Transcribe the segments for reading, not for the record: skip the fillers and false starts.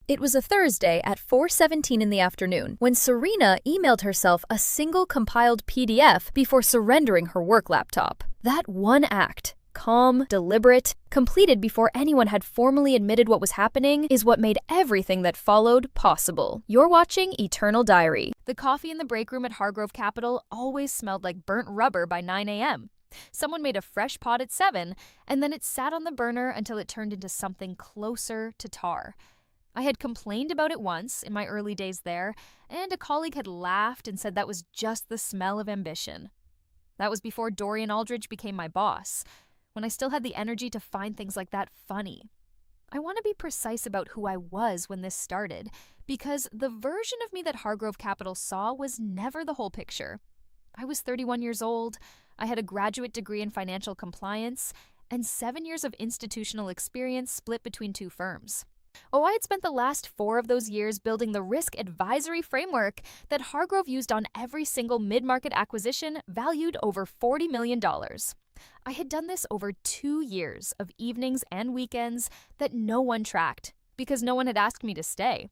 It was a Thursday at 4:17 in the afternoon when Serena emailed herself a single compiled PDF before surrendering her work laptop. That one act, calm, deliberate, completed before anyone had formally admitted what was happening, is what made everything that followed possible. You're watching Eternal Diary. The coffee in the break room at Hargrove Capital always smelled like burnt rubber by 9 a.m. Someone made a fresh pot at 7, and then it sat on the burner until it turned into something closer to tar. I had complained about it once in my early days there, and a colleague had laughed and said that was just the smell of ambition. That was before Dorian Aldridge became my boss, when I still had the energy to find things like that funny. I want to be precise about who I was when this started, because the version of me that Hargrove Capital saw was never the whole picture. I was 31 years old, I had a graduate degree in financial compliance, and 7 years of institutional experience split between 2 firms. I had spent the last 4 of those years building the risk advisory framework that Hargrove used on every single mid-market acquisition valued over $40 million. I had done this over 2 years of evenings and weekends that no one tracked because no one had asked me to stay.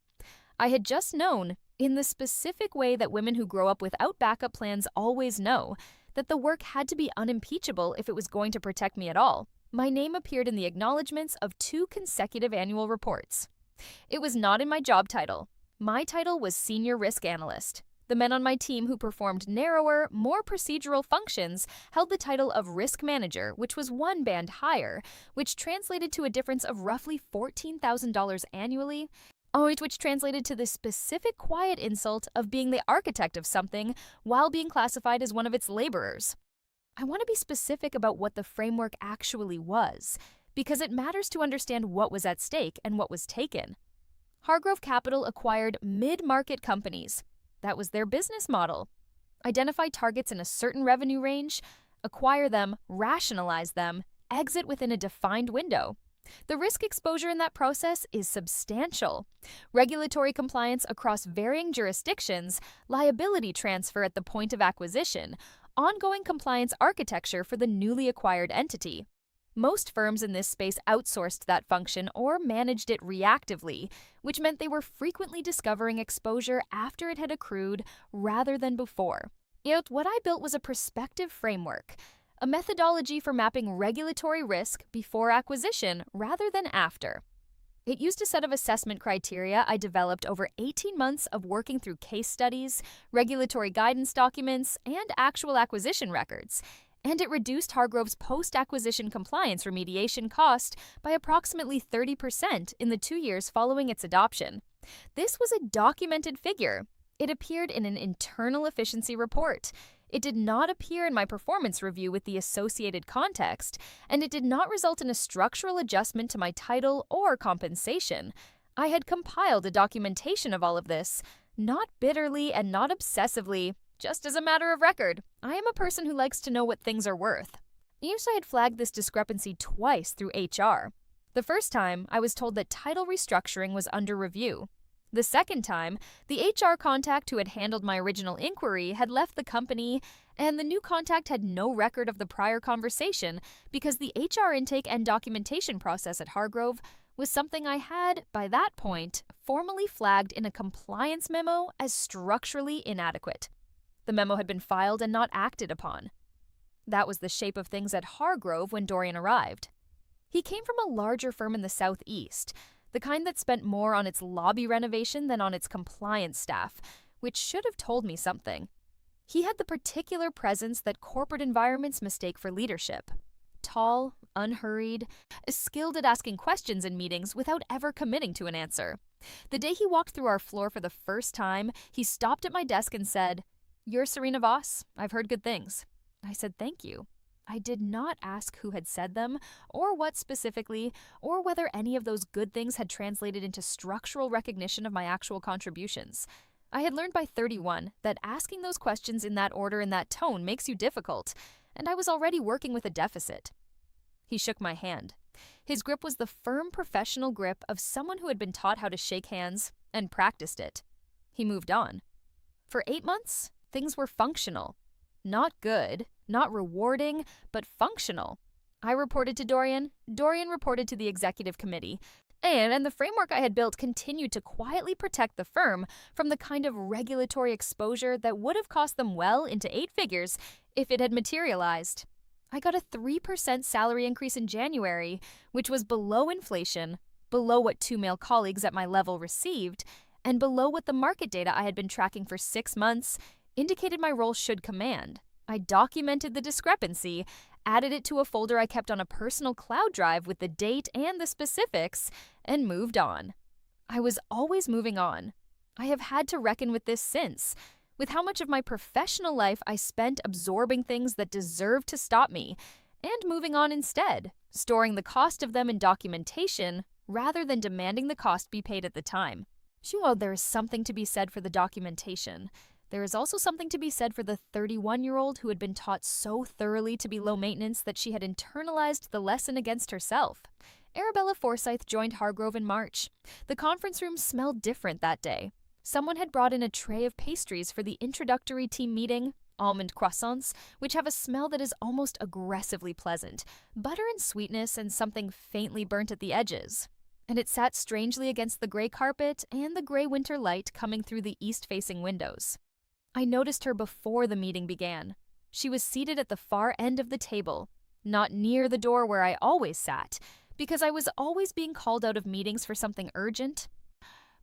I had just known, in the specific way that women who grow up without backup plans always know, that the work had to be unimpeachable if it was going to protect me at all. My name appeared in the acknowledgments of 2 consecutive annual reports. It was not in my job title. My title was Senior Risk Analyst. The men on my team who performed narrower, more procedural functions held the title of Risk Manager, which was 1 band higher, which translated to a difference of roughly $14,000 annually, which translated to the specific quiet insult of being the architect of something while being classified as one of its laborers. I want to be specific about what the framework actually was, because it matters to understand what was at stake and what was taken. Hargrove Capital acquired mid-market companies. That was their business model. Identify targets in a certain revenue range, acquire them, rationalize them, exit within a defined window. The risk exposure in that process is substantial. Regulatory compliance across varying jurisdictions, liability transfer at the point of acquisition, ongoing compliance architecture for the newly acquired entity. Most firms in this space outsourced that function or managed it reactively, which meant they were frequently discovering exposure after it had accrued rather than before. Yet what I built was a prospective framework, a methodology for mapping regulatory risk before acquisition rather than after. It used a set of assessment criteria I developed over 18 months of working through case studies, regulatory guidance documents, and actual acquisition records, and it reduced Hargrove's post-acquisition compliance remediation cost by approximately 30% in the 2 years following its adoption. This was a documented figure. It appeared in an internal efficiency report. It did not appear in my performance review with the associated context, and it did not result in a structural adjustment to my title or compensation. I had compiled a documentation of all of this, not bitterly and not obsessively, just as a matter of record. I am a person who likes to know what things are worth. I had flagged this discrepancy twice through HR. The first time, I was told that title restructuring was under review. The second time, the HR contact who had handled my original inquiry had left the company, and the new contact had no record of the prior conversation because the HR intake and documentation process at Hargrove was something I had, by that point, formally flagged in a compliance memo as structurally inadequate. The memo had been filed and not acted upon. That was the shape of things at Hargrove when Dorian arrived. He came from a larger firm in the Southeast, the kind that spent more on its lobby renovation than on its compliance staff, which should have told me something. He had the particular presence that corporate environments mistake for leadership. Tall, unhurried, skilled at asking questions in meetings without ever committing to an answer. The day he walked through our floor for the first time, he stopped at my desk and said, "You're Serena Voss. I've heard good things." I said, "Thank you." I did not ask who had said them, or what specifically, or whether any of those good things had translated into structural recognition of my actual contributions. I had learned by 31 that asking those questions in that order and that tone makes you difficult, and I was already working with a deficit. He shook my hand. His grip was the firm professional grip of someone who had been taught how to shake hands and practiced it. He moved on. For 8 months, things were functional. Not good, not rewarding, but functional. I reported to Dorian. Dorian reported to the executive committee. And the framework I had built continued to quietly protect the firm from the kind of regulatory exposure that would have cost them well into 8 figures if it had materialized. I got a 3% salary increase in January, which was below inflation, below what 2 male colleagues at my level received, and below what the market data I had been tracking for 6 months indicated my role should command. I documented the discrepancy, added it to a folder I kept on a personal cloud drive with the date and the specifics, and moved on. I was always moving on. I have had to reckon with this since, with how much of my professional life I spent absorbing things that deserved to stop me, and moving on instead, storing the cost of them in documentation rather than demanding the cost be paid at the time. Sure, there is something to be said for the documentation. There is also something to be said for the 31-year-old who had been taught so thoroughly to be low maintenance that she had internalized the lesson against herself. Arabella Forsyth joined Hargrove in March. The conference room smelled different that day. Someone had brought in a tray of pastries for the introductory team meeting, almond croissants, which have a smell that is almost aggressively pleasant, butter and sweetness and something faintly burnt at the edges. And it sat strangely against the gray carpet and the gray winter light coming through the east-facing windows. I noticed her before the meeting began. She was seated at the far end of the table, not near the door where I always sat, because I was always being called out of meetings for something urgent,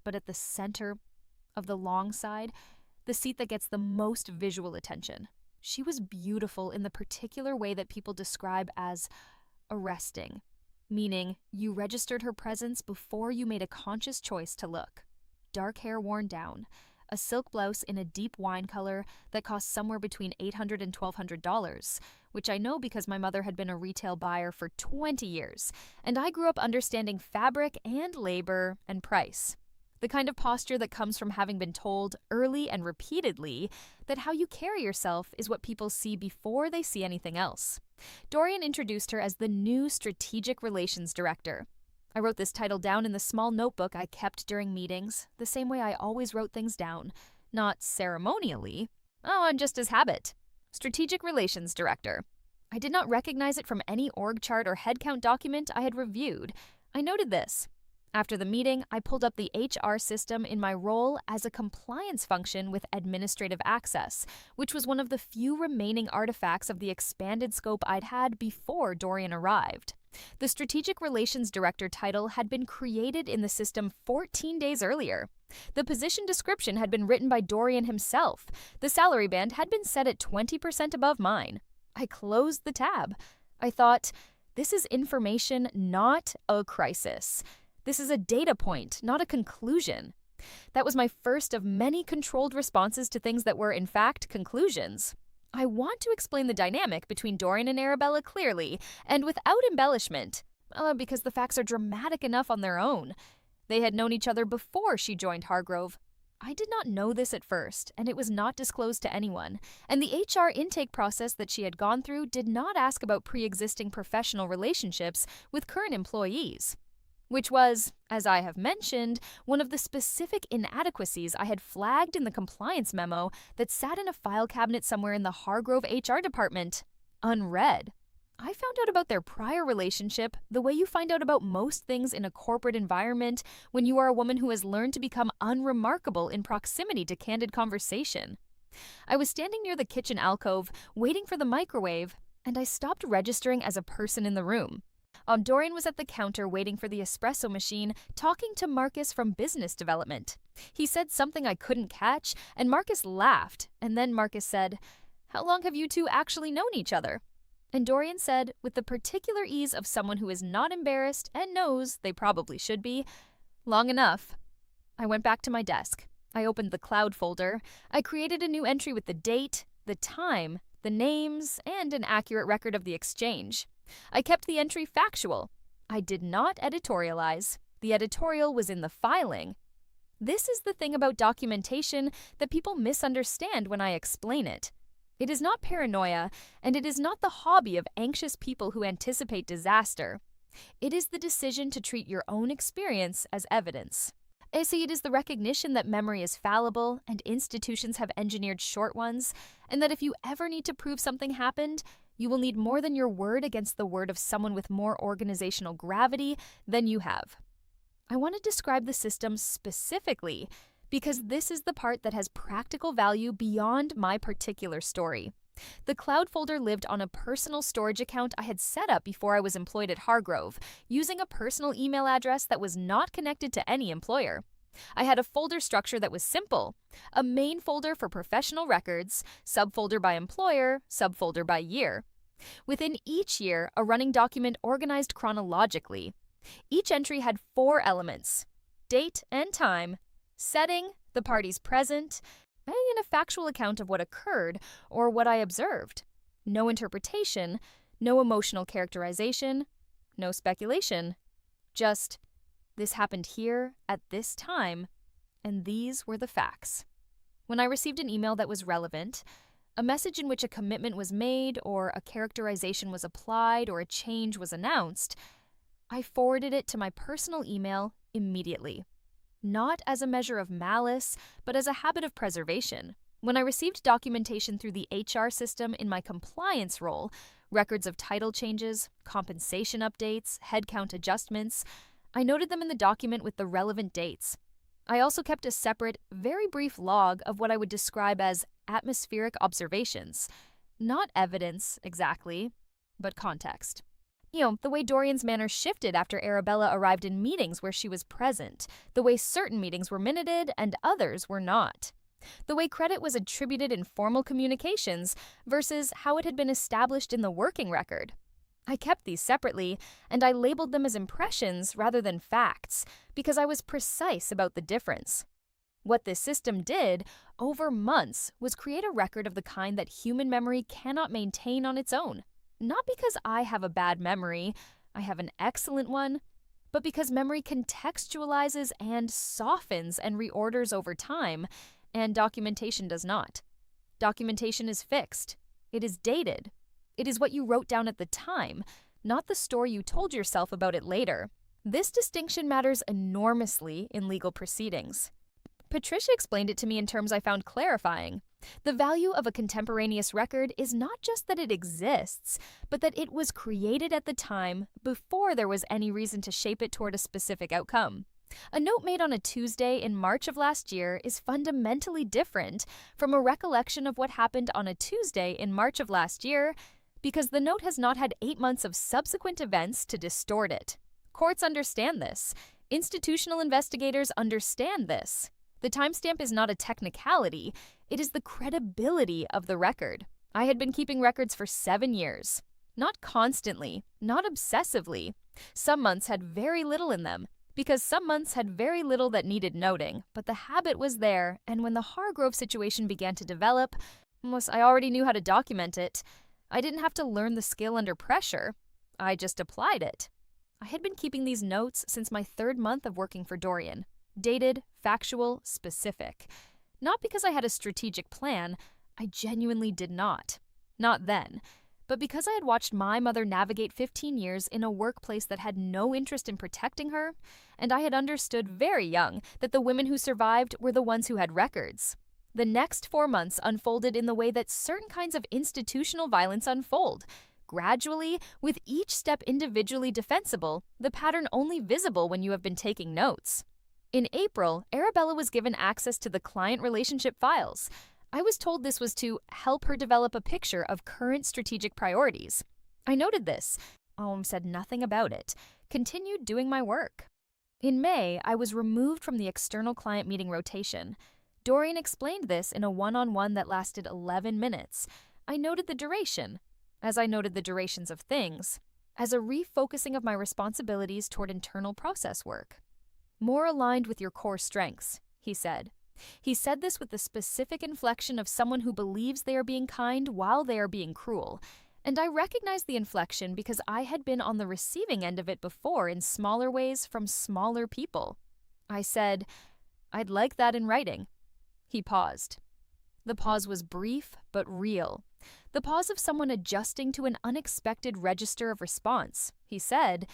but at the center of the long side, the seat that gets the most visual attention. She was beautiful in the particular way that people describe as arresting, meaning you registered her presence before you made a conscious choice to look. Dark hair worn down, a silk blouse in a deep wine color that cost somewhere between $800 and $1,200, which I know because my mother had been a retail buyer for 20 years, and I grew up understanding fabric and labor and price. The kind of posture that comes from having been told early and repeatedly that how you carry yourself is what people see before they see anything else. Dorian introduced her as the new Strategic Relations Director. I wrote this title down in the small notebook I kept during meetings, the same way I always wrote things down. Not ceremonially. Oh, just as habit. Strategic Relations Director. I did not recognize it from any org chart or headcount document I had reviewed. I noted this. After the meeting, I pulled up the HR system in my role as a compliance function with administrative access, which was one of the few remaining artifacts of the expanded scope I'd had before Dorian arrived. The Strategic Relations Director title had been created in the system 14 days earlier. The position description had been written by Dorian himself. The salary band had been set at 20% above mine. I closed the tab. I thought, this is information, not a crisis. This is a data point, not a conclusion. That was my first of many controlled responses to things that were, in fact, conclusions. I want to explain the dynamic between Dorian and Arabella clearly, and without embellishment, because the facts are dramatic enough on their own. They had known each other before she joined Hargrove. I did not know this at first, and it was not disclosed to anyone, and the HR intake process that she had gone through did not ask about pre-existing professional relationships with current employees, which was, as I have mentioned, one of the specific inadequacies I had flagged in the compliance memo that sat in a file cabinet somewhere in the Hargrove HR department, unread. I found out about their prior relationship the way you find out about most things in a corporate environment when you are a woman who has learned to become unremarkable in proximity to candid conversation. I was standing near the kitchen alcove, waiting for the microwave, and I stopped registering as a person in the room. Dorian was at the counter waiting for the espresso machine, talking to Marcus from business development. He said something I couldn't catch, and Marcus laughed, and then Marcus said, "How long have you two actually known each other?" And Dorian said, with the particular ease of someone who is not embarrassed and knows they probably should be, "Long enough." I went back to my desk. I opened the cloud folder. I created a new entry with the date, the time, the names, and an accurate record of the exchange. I kept the entry factual. I did not editorialize. The editorial was in the filing. This is the thing about documentation that people misunderstand when I explain it. It is not paranoia, and it is not the hobby of anxious people who anticipate disaster. It is the decision to treat your own experience as evidence. See, it is the recognition that memory is fallible and institutions have engineered short ones, and that if you ever need to prove something happened, you will need more than your word against the word of someone with more organizational gravity than you have. I want to describe the system specifically because this is the part that has practical value beyond my particular story. The cloud folder lived on a personal storage account I had set up before I was employed at Hargrove, using a personal email address that was not connected to any employer. I had a folder structure that was simple: a main folder for professional records, subfolder by employer, subfolder by year. Within each year, a running document organized chronologically. Each entry had 4 elements: date and time, setting, the parties present, and a factual account of what occurred or what I observed. No interpretation, no emotional characterization, no speculation. Just, this happened here at this time, and these were the facts. When I received an email that was relevant, a message in which a commitment was made or a characterization was applied or a change was announced, I forwarded it to my personal email immediately. Not as a measure of malice, but as a habit of preservation. When I received documentation through the HR system in my compliance role, records of title changes, compensation updates, headcount adjustments, I noted them in the document with the relevant dates. I also kept a separate, very brief log of what I would describe as atmospheric observations. Not evidence, exactly, but context. The way Dorian's manner shifted after Arabella arrived in meetings where she was present, the way certain meetings were minuted and others were not. The way credit was attributed in formal communications versus how it had been established in the working record. I kept these separately, and I labeled them as impressions rather than facts, because I was precise about the difference. What this system did, over months, was create a record of the kind that human memory cannot maintain on its own. Not because I have a bad memory, I have an excellent one, but because memory contextualizes and softens and reorders over time, and documentation does not. Documentation is fixed. It is dated. It is what you wrote down at the time, not the story you told yourself about it later. This distinction matters enormously in legal proceedings. Patricia explained it to me in terms I found clarifying. The value of a contemporaneous record is not just that it exists, but that it was created at the time before there was any reason to shape it toward a specific outcome. A note made on a Tuesday in March of last year is fundamentally different from a recollection of what happened on a Tuesday in March of last year because the note has not had 8 months of subsequent events to distort it. Courts understand this. Institutional investigators understand this. The timestamp is not a technicality, it is the credibility of the record. I had been keeping records for 7 years. Not constantly, not obsessively. Some months had very little in them, because some months had very little that needed noting, but the habit was there, and when the Hargrove situation began to develop, I already knew how to document it. I didn't have to learn the skill under pressure. I just applied it. I had been keeping these notes since my 3rd month of working for Dorian. Dated, factual, specific. Not because I had a strategic plan, I genuinely did not. Not then. But because I had watched my mother navigate 15 years in a workplace that had no interest in protecting her, and I had understood very young that the women who survived were the ones who had records. The next 4 months unfolded in the way that certain kinds of institutional violence unfold. Gradually, with each step individually defensible, the pattern only visible when you have been taking notes. In April, Arabella was given access to the client relationship files. I was told this was to help her develop a picture of current strategic priorities. I noted this, said nothing about it, continued doing my work. In May, I was removed from the external client meeting rotation. Dorian explained this in a one-on-one that lasted 11 minutes. I noted the duration, as I noted the durations of things, as a refocusing of my responsibilities toward internal process work. More aligned with your core strengths, he said. He said this with the specific inflection of someone who believes they are being kind while they are being cruel. And I recognized the inflection because I had been on the receiving end of it before in smaller ways from smaller people. I said, I'd like that in writing. He paused. The pause was brief but real. The pause of someone adjusting to an unexpected register of response. He said,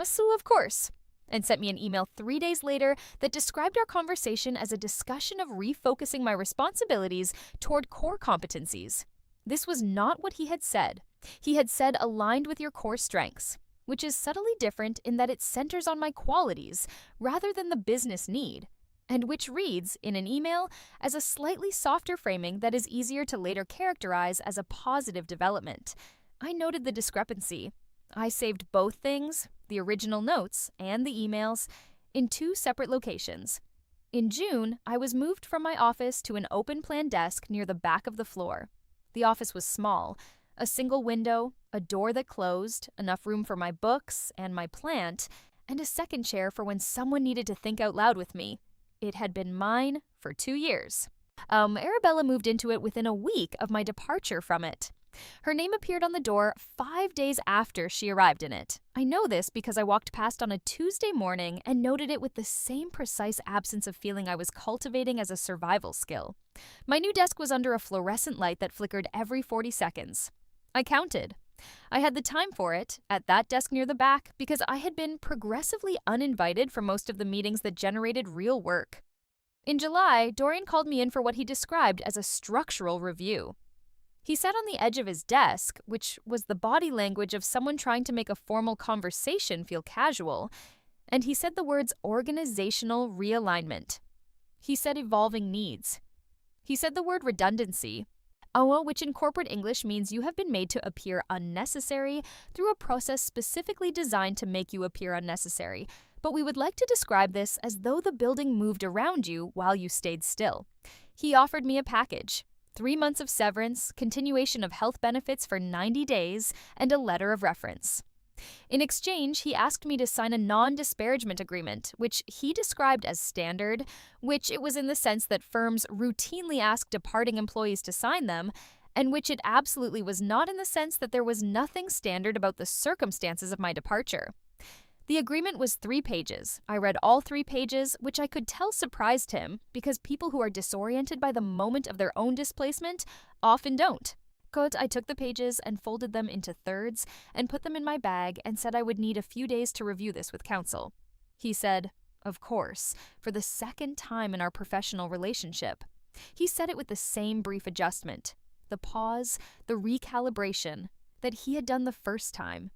"So of course," and sent me an email 3 days later that described our conversation as a discussion of refocusing my responsibilities toward core competencies. This was not what he had said. He had said aligned with your core strengths. which is subtly different in that it centers on my qualities rather than the business need, and which reads, in an email, as a slightly softer framing that is easier to later characterize as a positive development. I noted the discrepancy. I saved both things, the original notes and the emails, in 2 separate locations. In June, I was moved from my office to an open-plan desk near the back of the floor. The office was small, a single window, a door that closed, enough room for my books and my plant, and a second chair for when someone needed to think out loud with me. It had been mine for 2 years. Arabella moved into it within a week of my departure from it. Her name appeared on the door 5 days after she arrived in it. I know this because I walked past on a Tuesday morning and noted it with the same precise absence of feeling I was cultivating as a survival skill. My new desk was under a fluorescent light that flickered every 40 seconds. I counted. I had the time for it, at that desk near the back, because I had been progressively uninvited for most of the meetings that generated real work. In July, Dorian called me in for what he described as a structural review. He sat on the edge of his desk, which was the body language of someone trying to make a formal conversation feel casual, and he said the words organizational realignment. He said evolving needs. He said the word redundancy, which in corporate English means you have been made to appear unnecessary through a process specifically designed to make you appear unnecessary, but we would like to describe this as though the building moved around you while you stayed still. He offered me a package. 3 months of severance, continuation of health benefits for 90 days, and a letter of reference. In exchange, he asked me to sign a non-disparagement agreement, which he described as standard, which it was in the sense that firms routinely ask departing employees to sign them, and which it absolutely was not in the sense that there was nothing standard about the circumstances of my departure. The agreement was 3 pages. I read all 3 pages, which I could tell surprised him, because people who are disoriented by the moment of their own displacement often don't. I took the pages and folded them into thirds and put them in my bag and said I would need a few days to review this with counsel. He said, of course, for the 2nd time in our professional relationship. He said it with the same brief adjustment, the pause, the recalibration, that he had done the first time.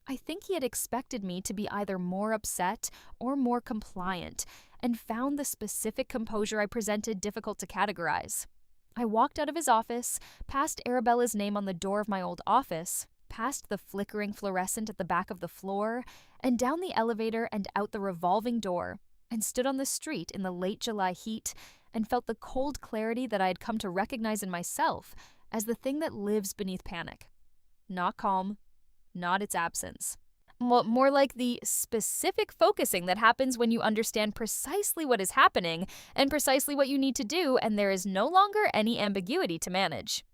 I think he had expected me to be either more upset or more compliant, and found the specific composure I presented difficult to categorize. I walked out of his office, past Arabella's name on the door of my old office, past the flickering fluorescent at the back of the floor, and down the elevator and out the revolving door, and stood on the street in the late July heat, and felt the cold clarity that I had come to recognize in myself as the thing that lives beneath panic. Not calm, not its absence. More like the specific focusing that happens when you understand precisely what is happening and precisely what you need to do, and there is no longer any ambiguity to manage.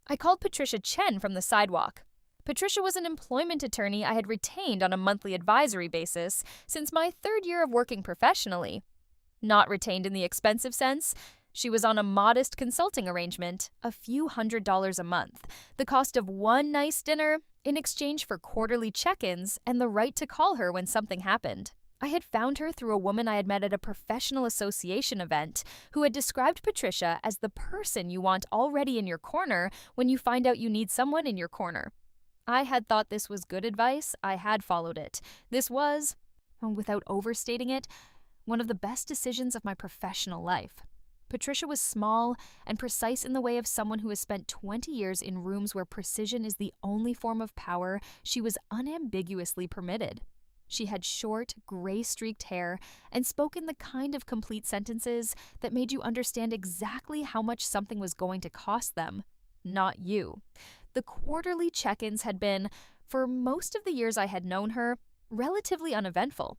I called Patricia Chen from the sidewalk. Patricia was an employment attorney I had retained on a monthly advisory basis since my 3rd year of working professionally. Not retained in the expensive sense. She was on a modest consulting arrangement, a few $100s a month, the cost of one nice dinner in exchange for quarterly check-ins and the right to call her when something happened. I had found her through a woman I had met at a professional association event who had described Patricia as the person you want already in your corner when you find out you need someone in your corner. I had thought this was good advice. I had followed it. This was, without overstating it, one of the best decisions of my professional life. Patricia was small and precise in the way of someone who has spent 20 years in rooms where precision is the only form of power she was unambiguously permitted. She had short, gray-streaked hair and spoke in the kind of complete sentences that made you understand exactly how much something was going to cost them, not you. The quarterly check-ins had been, for most of the years I had known her, relatively uneventful.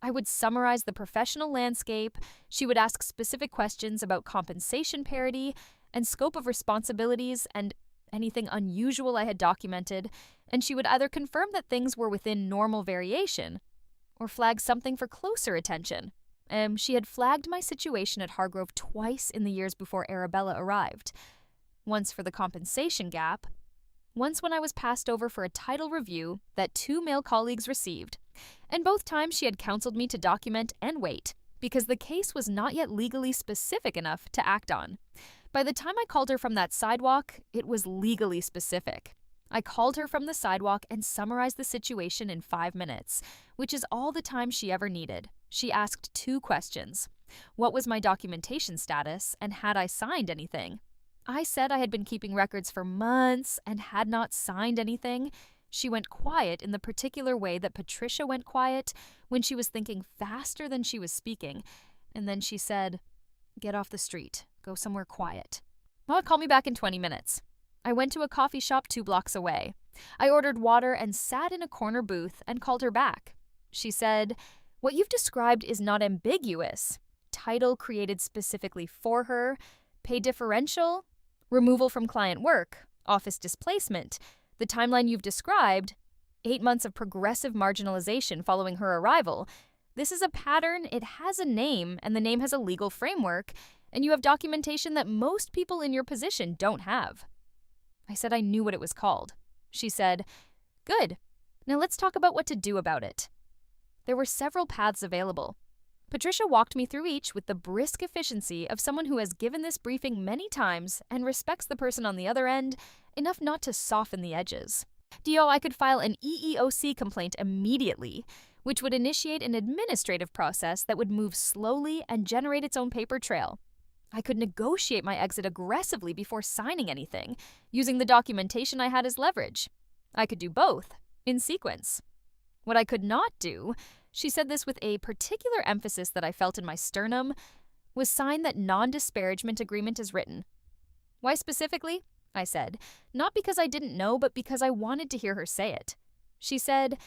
I would summarize the professional landscape, she would ask specific questions about compensation parity and scope of responsibilities and anything unusual I had documented, and she would either confirm that things were within normal variation or flag something for closer attention. She had flagged my situation at Hargrove twice in the years before Arabella arrived. Once for the compensation gap, once when I was passed over for a title review that 2 male colleagues received, and both times she had counseled me to document and wait, because the case was not yet legally specific enough to act on. By the time I called her from that sidewalk, it was legally specific. I called her from the sidewalk and summarized the situation in 5 minutes, which is all the time she ever needed. She asked 2 questions. What was my documentation status, and had I signed anything? I said I had been keeping records for months and had not signed anything. She went quiet in the particular way that Patricia went quiet when she was thinking faster than she was speaking, and then she said, "Get off the street. Go somewhere quiet." "Well, call me back in 20 minutes. I went to a coffee shop 2 blocks away. I ordered water and sat in a corner booth and called her back. She said, "What you've described is not ambiguous. Title created specifically for her, pay differential, removal from client work, office displacement. The timeline you've described, 8 months of progressive marginalization following her arrival. This is a pattern, it has a name, and the name has a legal framework, and you have documentation that most people in your position don't have." I said I knew what it was called. She said, "Good. Now let's talk about what to do about it." There were several paths available. Patricia walked me through each with the brisk efficiency of someone who has given this briefing many times and respects the person on the other end enough not to soften the edges. I could file an EEOC complaint immediately, which would initiate an administrative process that would move slowly and generate its own paper trail. I could negotiate my exit aggressively before signing anything, using the documentation I had as leverage. I could do both, in sequence. What I could not do, she said this with a particular emphasis that I felt in my sternum, was sign that non-disparagement agreement as written. "Why specifically?" I said, not because I didn't know, but because I wanted to hear her say it. She said,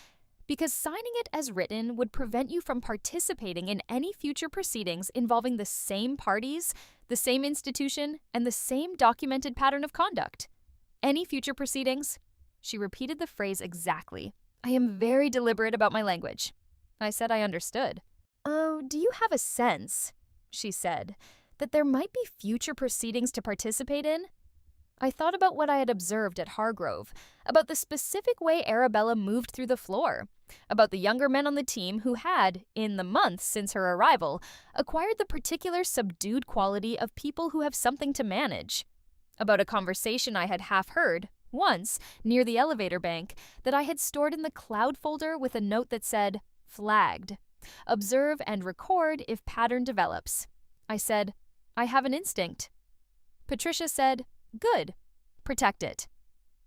"Because signing it as written would prevent you from participating in any future proceedings involving the same parties, the same institution, and the same documented pattern of conduct. Any future proceedings." She repeated the phrase exactly. I am very deliberate about my language. I said I understood. "Oh, do you have a sense," she said, "that there might be future proceedings to participate in?" I thought about what I had observed at Hargrove, about the specific way Arabella moved through the floor, about the younger men on the team who had, in the months since her arrival, acquired the particular subdued quality of people who have something to manage, about a conversation I had half heard, once, near the elevator bank, that I had stored in the cloud folder with a note that said, "Flagged. Observe and record if pattern develops." I said, "I have an instinct." Patricia said, "Good. Protect it."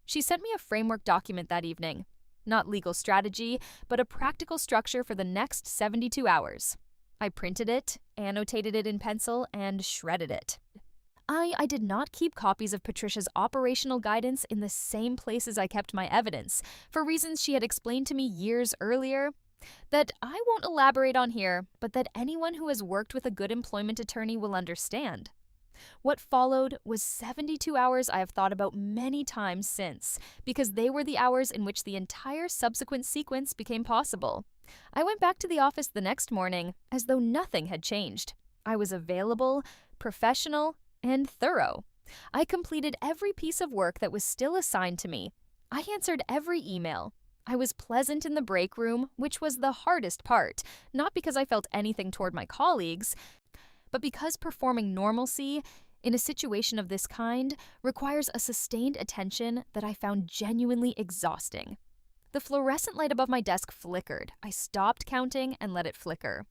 She sent me a framework document that evening. Not legal strategy, but a practical structure for the next 72 hours. I printed it, annotated it in pencil, and shredded it. I did not keep copies of Patricia's operational guidance in the same places I kept my evidence, for reasons she had explained to me years earlier, that I won't elaborate on here, but that anyone who has worked with a good employment attorney will understand. What followed was 72 hours I have thought about many times since, because they were the hours in which the entire subsequent sequence became possible. I went back to the office the next morning as though nothing had changed. I was available, professional, and thorough. I completed every piece of work that was still assigned to me. I answered every email. I was pleasant in the break room, which was the hardest part, not because I felt anything toward my colleagues, but because performing normalcy in a situation of this kind requires a sustained attention that I found genuinely exhausting. The fluorescent light above my desk flickered. I stopped counting and let it flicker.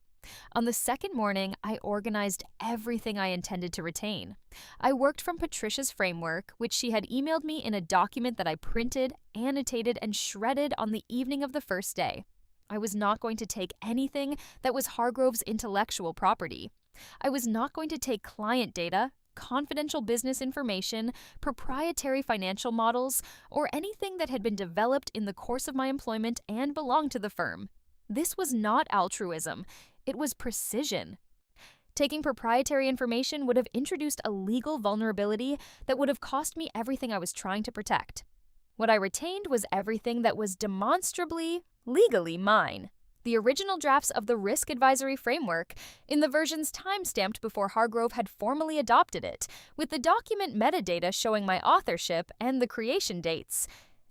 On the second morning, I organized everything I intended to retain. I worked from Patricia's framework, which she had emailed me in a document that I printed, annotated, and shredded on the evening of the first day. I was not going to take anything that was Hargrove's intellectual property. I was not going to take client data, confidential business information, proprietary financial models, or anything that had been developed in the course of my employment and belonged to the firm. This was not altruism. It was precision. Taking proprietary information would have introduced a legal vulnerability that would have cost me everything I was trying to protect. What I retained was everything that was demonstrably, legally mine. The original drafts of the Risk Advisory Framework, in the versions time-stamped before Hargrove had formally adopted it, with the document metadata showing my authorship and the creation dates.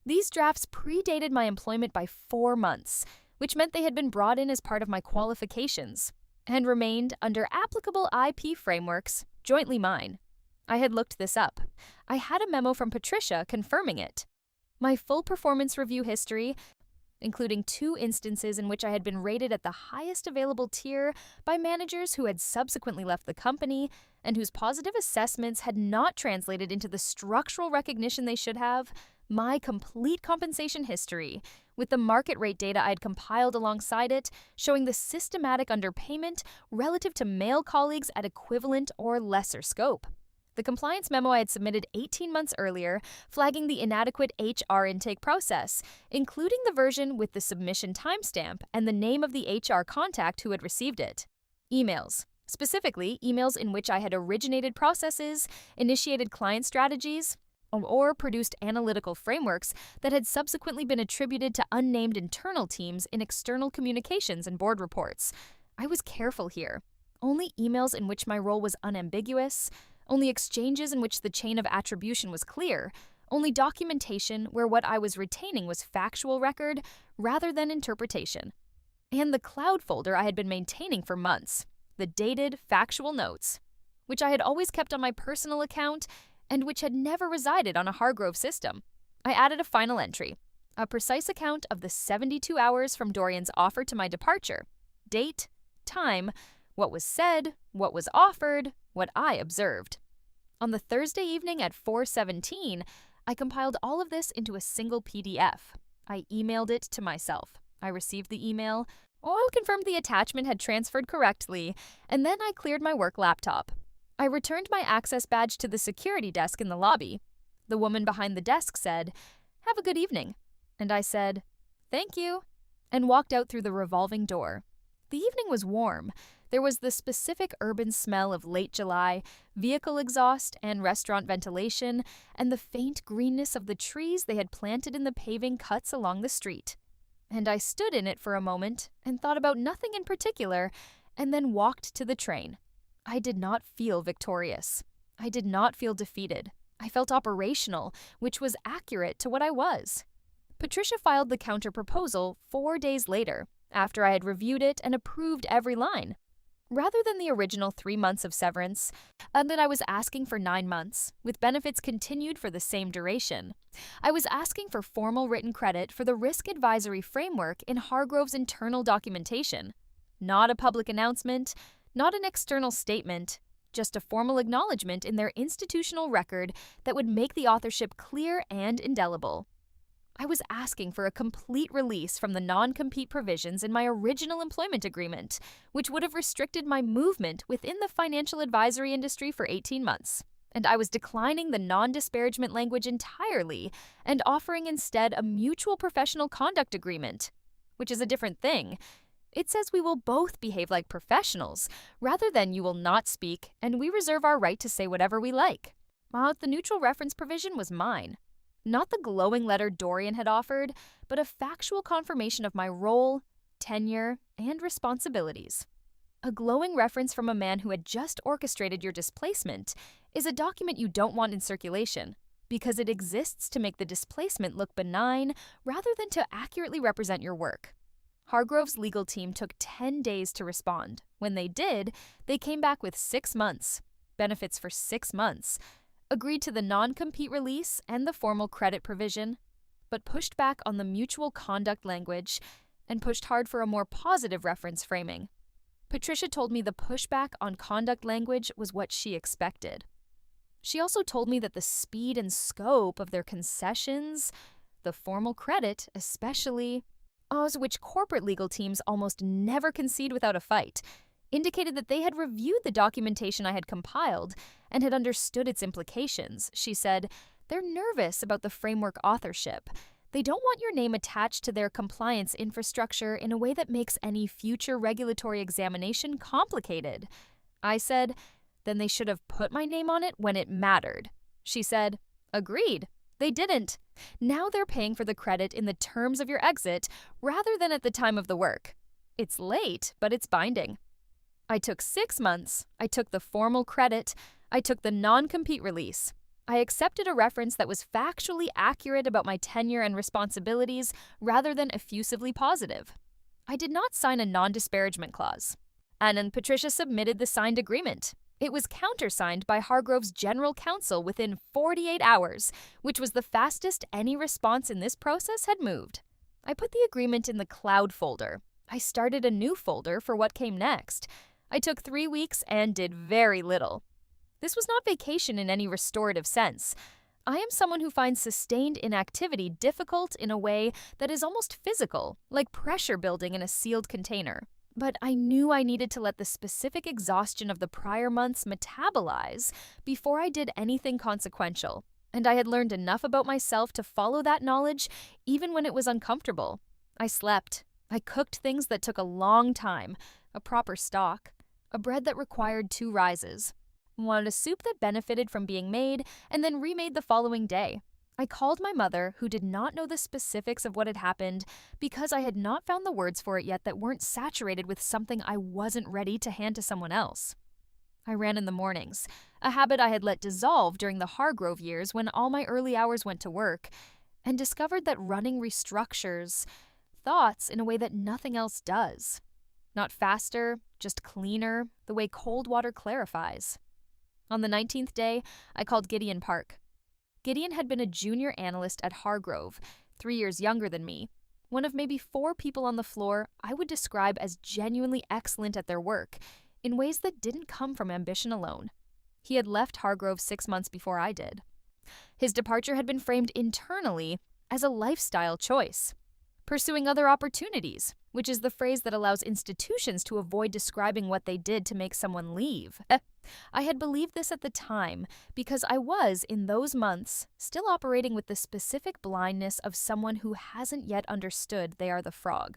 These drafts predated my employment by 4 months, which meant they had been brought in as part of my qualifications, and remained, under applicable IP frameworks, jointly mine. I had looked this up. I had a memo from Patricia confirming it. My full performance review history, including 2 instances in which I had been rated at the highest available tier by managers who had subsequently left the company and whose positive assessments had not translated into the structural recognition they should have, my complete compensation history, with the market rate data I had compiled alongside it, showing the systematic underpayment relative to male colleagues at equivalent or lesser scope. The compliance memo I had submitted 18 months earlier, flagging the inadequate HR intake process, including the version with the submission timestamp and the name of the HR contact who had received it. Emails. Specifically, emails in which I had originated processes, initiated client strategies, or produced analytical frameworks that had subsequently been attributed to unnamed internal teams in external communications and board reports. I was careful here. Only emails in which my role was unambiguous, only exchanges in which the chain of attribution was clear, only documentation where what I was retaining was factual record rather than interpretation. And the cloud folder I had been maintaining for months, the dated factual notes, which I had always kept on my personal account and which had never resided on a Hargrove system. I added a final entry, a precise account of the 72 hours from Dorian's offer to my departure, date, time, what was said, what was offered, what I observed. On the Thursday evening at 4:17, I compiled all of this into a single PDF. I emailed it to myself. I received the email, confirmed the attachment had transferred correctly, and then I cleared my work laptop. I returned my access badge to the security desk in the lobby. The woman behind the desk said, "Have a good evening." And I said, "Thank you," and walked out through the revolving door. The evening was warm. There was the specific urban smell of late July, vehicle exhaust and restaurant ventilation, and the faint greenness of the trees they had planted in the paving cuts along the street. And I stood in it for a moment and thought about nothing in particular, and then walked to the train. I did not feel victorious. I did not feel defeated. I felt operational, which was accurate to what I was. Patricia filed the counter-proposal 4 days later, after I had reviewed it and approved every line. Rather than the original 3 months of severance, that I was asking for 9 months, with benefits continued for the same duration, I was asking for formal written credit for the risk advisory framework in Hargrove's internal documentation. Not a public announcement, not an external statement, just a formal acknowledgement in their institutional record that would make the authorship clear and indelible. I was asking for a complete release from the non-compete provisions in my original employment agreement, which would have restricted my movement within the financial advisory industry for 18 months. And I was declining the non-disparagement language entirely and offering instead a mutual professional conduct agreement, which is a different thing. It says we will both behave like professionals, rather than you will not speak and we reserve our right to say whatever we like. The neutral reference provision was mine. Not the glowing letter Dorian had offered, but a factual confirmation of my role, tenure, and responsibilities. A glowing reference from a man who had just orchestrated your displacement is a document you don't want in circulation, because it exists to make the displacement look benign rather than to accurately represent your work. Hargrove's legal team took 10 days to respond. When they did, they came back with 6 months, benefits for 6 months, agreed to the non-compete release and the formal credit provision, but pushed back on the mutual conduct language and pushed hard for a more positive reference framing. Patricia told me the pushback on conduct language was what she expected. She also told me that the speed and scope of their concessions, the formal credit especially, which corporate legal teams almost never concede without a fight, indicated that they had reviewed the documentation I had compiled and had understood its implications. She said, "They're nervous about the framework authorship. They don't want your name attached to their compliance infrastructure in a way that makes any future regulatory examination complicated." I said, "Then they should have put my name on it when it mattered." She said, "Agreed. They didn't. Now they're paying for the credit in the terms of your exit rather than at the time of the work. It's late, but it's binding." I took 6 months, I took the formal credit, I took the non-compete release. I accepted a reference that was factually accurate about my tenure and responsibilities rather than effusively positive. I did not sign a non-disparagement clause. And then Patricia submitted the signed agreement. It was countersigned by Hargrove's general counsel within 48 hours, which was the fastest any response in this process had moved. I put the agreement in the cloud folder. I started a new folder for what came next. I took 3 weeks and did very little. This was not vacation in any restorative sense. I am someone who finds sustained inactivity difficult in a way that is almost physical, like pressure building in a sealed container. But I knew I needed to let the specific exhaustion of the prior months metabolize before I did anything consequential, and I had learned enough about myself to follow that knowledge even when it was uncomfortable. I slept. I cooked things that took a long time, a proper stock, a bread that required 2 rises, wanted a soup that benefited from being made and then remade the following day. I called my mother, who did not know the specifics of what had happened because I had not found the words for it yet that weren't saturated with something I wasn't ready to hand to someone else. I ran in the mornings, a habit I had let dissolve during the Hargrove years when all my early hours went to work, and discovered that running restructures thoughts in a way that nothing else does. Not faster, just cleaner, the way cold water clarifies. On the 19th day, I called Gideon Park. Gideon had been a junior analyst at Hargrove, 3 years younger than me, one of maybe 4 people on the floor I would describe as genuinely excellent at their work, in ways that didn't come from ambition alone. He had left Hargrove 6 months before I did. His departure had been framed internally as a lifestyle choice, pursuing other opportunities, which is the phrase that allows institutions to avoid describing what they did to make someone leave. I had believed this at the time because I was, in those months, still operating with the specific blindness of someone who hasn't yet understood they are the frog.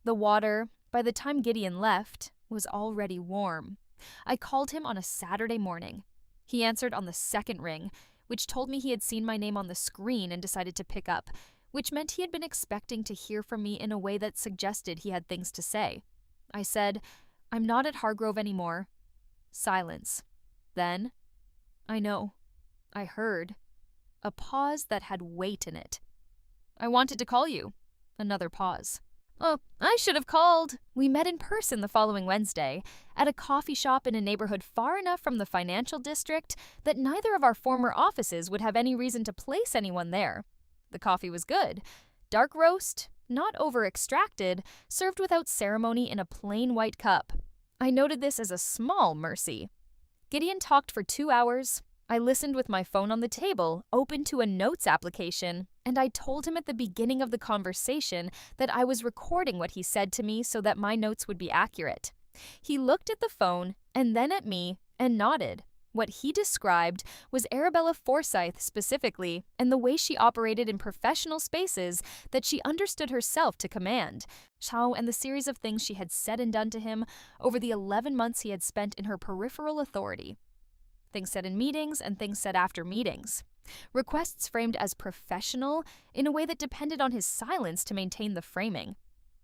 The water, by the time Gideon left, was already warm. I called him on a Saturday morning. He answered on the second ring, which told me he had seen my name on the screen and decided to pick up, which meant he had been expecting to hear from me in a way that suggested he had things to say. I said, "I'm not at Hargrove anymore." Silence. Then, "I know. I heard." A pause that had weight in it. "I wanted to call you." Another pause. "Oh, I should have called." We met in person the following Wednesday, at a coffee shop in a neighborhood far enough from the financial district that neither of our former offices would have any reason to place anyone there. The coffee was good. Dark roast, not over-extracted, served without ceremony in a plain white cup. I noted this as a small mercy. Gideon talked for 2 hours. I listened with my phone on the table, open to a notes application, and I told him at the beginning of the conversation that I was recording what he said to me so that my notes would be accurate. He looked at the phone and then at me and nodded. What he described was Arabella Forsyth specifically, and the way she operated in professional spaces that she understood herself to command, how and the series of things she had said and done to him over the 11 months he had spent in her peripheral authority. Things said in meetings and things said after meetings. Requests framed as professional in a way that depended on his silence to maintain the framing.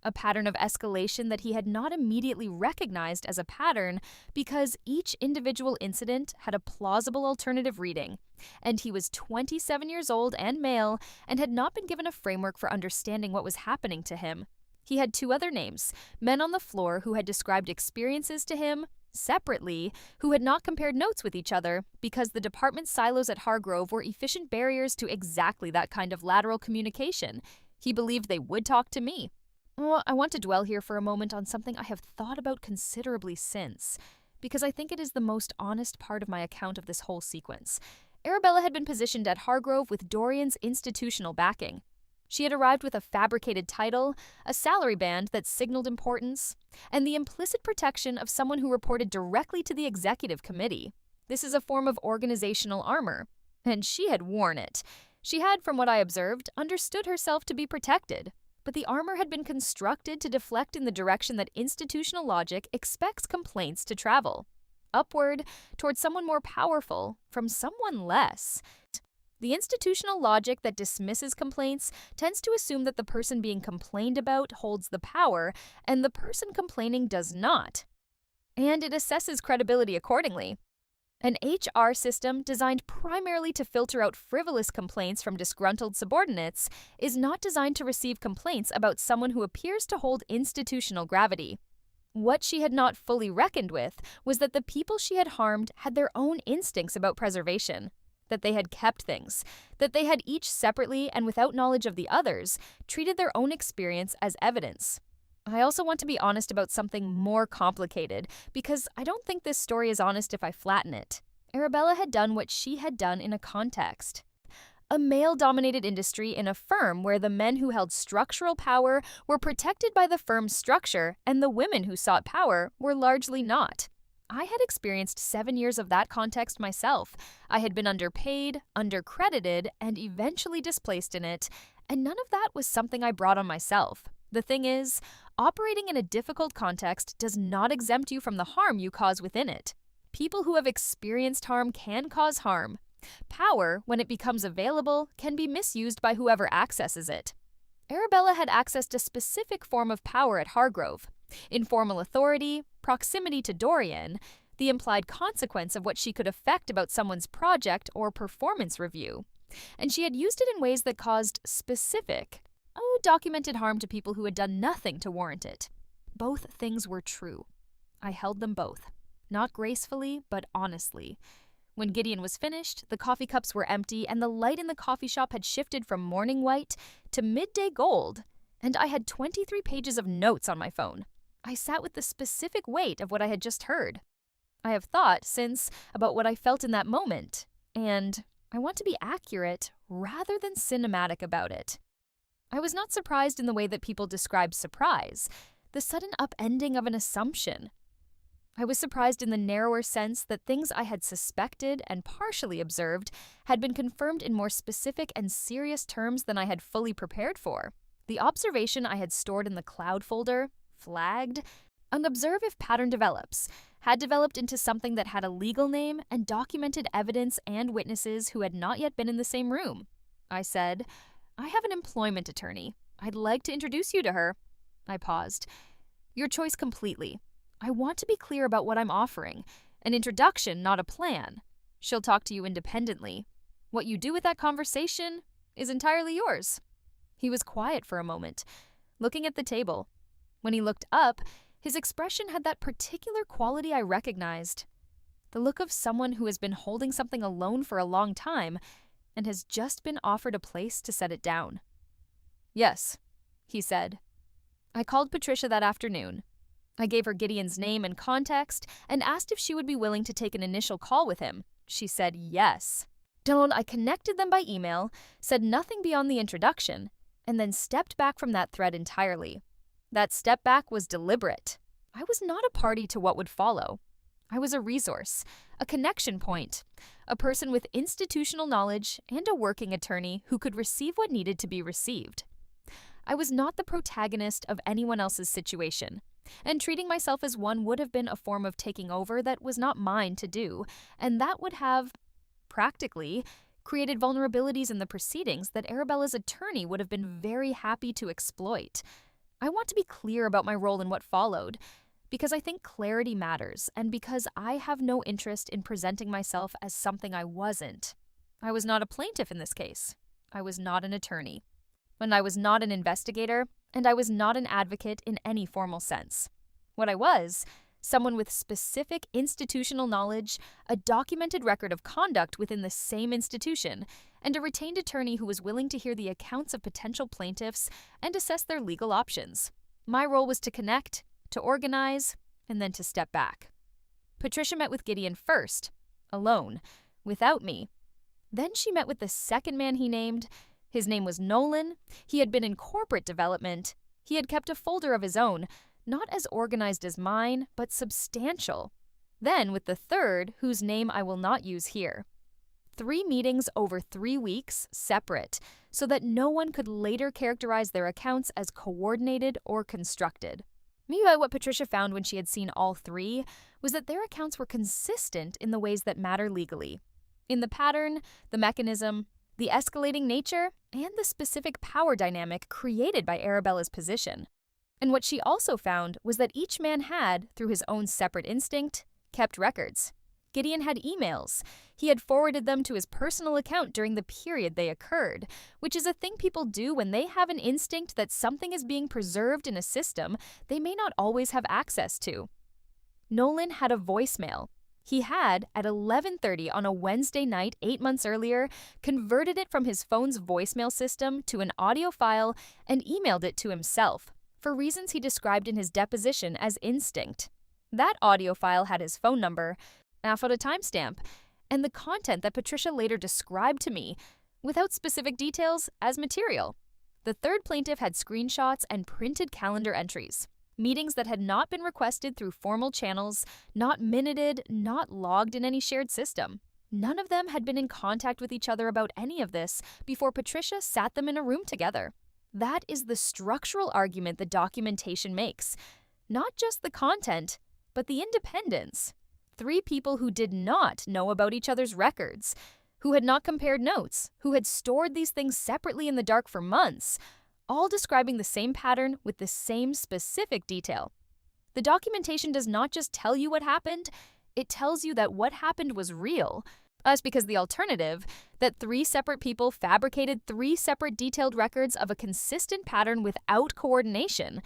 A pattern of escalation that he had not immediately recognized as a pattern because each individual incident had a plausible alternative reading, and he was 27 years old and male and had not been given a framework for understanding what was happening to him. He had 2 other names, men on the floor who had described experiences to him separately, who had not compared notes with each other because the department silos at Hargrove were efficient barriers to exactly that kind of lateral communication. He believed they would talk to me. Well, I want to dwell here for a moment on something I have thought about considerably since, because I think it is the most honest part of my account of this whole sequence. Arabella had been positioned at Hargrove with Dorian's institutional backing. She had arrived with a fabricated title, a salary band that signaled importance, and the implicit protection of someone who reported directly to the executive committee. This is a form of organizational armor, and she had worn it. She had, from what I observed, understood herself to be protected. But the armor had been constructed to deflect in the direction that institutional logic expects complaints to travel. Upward, towards someone more powerful, from someone less. The institutional logic that dismisses complaints tends to assume that the person being complained about holds the power, and the person complaining does not. And it assesses credibility accordingly. An HR system designed primarily to filter out frivolous complaints from disgruntled subordinates is not designed to receive complaints about someone who appears to hold institutional gravity. What she had not fully reckoned with was that the people she had harmed had their own instincts about preservation, that they had kept things, that they had each separately and without knowledge of the others treated their own experience as evidence. I also want to be honest about something more complicated, because I don't think this story is honest if I flatten it. Arabella had done what she had done in a context. A male-dominated industry in a firm where the men who held structural power were protected by the firm's structure and the women who sought power were largely not. I had experienced 7 years of that context myself. I had been underpaid, undercredited, and eventually displaced in it, and none of that was something I brought on myself. The thing is, operating in a difficult context does not exempt you from the harm you cause within it. People who have experienced harm can cause harm. Power, when it becomes available, can be misused by whoever accesses it. Arabella had accessed a specific form of power at Hargrove: informal authority, proximity to Dorian, the implied consequence of what she could affect about someone's project or performance review. And she had used it in ways that caused specific, documented harm to people who had done nothing to warrant it. Both things were true. I held them both. Not gracefully, but honestly. When Gideon was finished, the coffee cups were empty and the light in the coffee shop had shifted from morning white to midday gold, and I had 23 pages of notes on my phone. I sat with the specific weight of what I had just heard. I have thought since about what I felt in that moment, and I want to be accurate rather than cinematic about it. I was not surprised in the way that people describe surprise, the sudden upending of an assumption. I was surprised in the narrower sense that things I had suspected and partially observed had been confirmed in more specific and serious terms than I had fully prepared for. The observation I had stored in the cloud folder, flagged, and observe if pattern develops, had developed into something that had a legal name and documented evidence and witnesses who had not yet been in the same room. I said, "I have an employment attorney. I'd like to introduce you to her." I paused. "Your choice completely. I want to be clear about what I'm offering. An introduction, not a plan. She'll talk to you independently. What you do with that conversation is entirely yours." He was quiet for a moment, looking at the table. When he looked up, his expression had that particular quality I recognized. The look of someone who has been holding something alone for a long time and has just been offered a place to set it down. "Yes," he said. I called Patricia that afternoon. I gave her Gideon's name and context and asked if she would be willing to take an initial call with him. She said yes. I connected them by email, said nothing beyond the introduction, and then stepped back from that thread entirely. That step back was deliberate. I was not a party to what would follow. I was a resource, a connection point, a person with institutional knowledge and a working attorney who could receive what needed to be received. I was not the protagonist of anyone else's situation, and treating myself as one would have been a form of taking over that was not mine to do, and that would have, practically, created vulnerabilities in the proceedings that Arabella's attorney would have been very happy to exploit. I want to be clear about my role in what followed, because I think clarity matters, and because I have no interest in presenting myself as something I wasn't. I was not a plaintiff in this case. I was not an attorney. And I was not an investigator, and I was not an advocate in any formal sense. What I was, someone with specific institutional knowledge, a documented record of conduct within the same institution, and a retained attorney who was willing to hear the accounts of potential plaintiffs and assess their legal options. My role was to connect, to organize, and then to step back. Patricia met with Gideon first, alone, without me. Then she met with the second man he named. His name was Nolan. He had been in corporate development. He had kept a folder of his own, not as organized as mine, but substantial. Then with the third, whose name I will not use here. 3 meetings over 3 weeks, separate, so that no one could later characterize their accounts as coordinated or constructed. Meanwhile, what Patricia found when she had seen all 3 was that their accounts were consistent in the ways that matter legally. In the pattern, the mechanism, the escalating nature, and the specific power dynamic created by Arabella's position. And what she also found was that each man had, through his own separate instinct, kept records. Gideon had emails. He had forwarded them to his personal account during the period they occurred, which is a thing people do when they have an instinct that something is being preserved in a system they may not always have access to. Nolan had a voicemail. He had, at 11:30 on a Wednesday night 8 months earlier, converted it from his phone's voicemail system to an audio file and emailed it to himself, for reasons he described in his deposition as instinct. That audio file had his phone number, a timestamp, and the content that Patricia later described to me, without specific details, as material. The third plaintiff had screenshots and printed calendar entries. Meetings that had not been requested through formal channels, not minuted, not logged in any shared system. None of them had been in contact with each other about any of this before Patricia sat them in a room together. That is the structural argument the documentation makes. Not just the content, but the independence. 3 people who did not know about each other's records, who had not compared notes, who had stored these things separately in the dark for months, all describing the same pattern with the same specific detail. The documentation does not just tell you what happened, it tells you that what happened was real. Because the alternative, that 3 separate people fabricated 3 separate detailed records of a consistent pattern without coordination,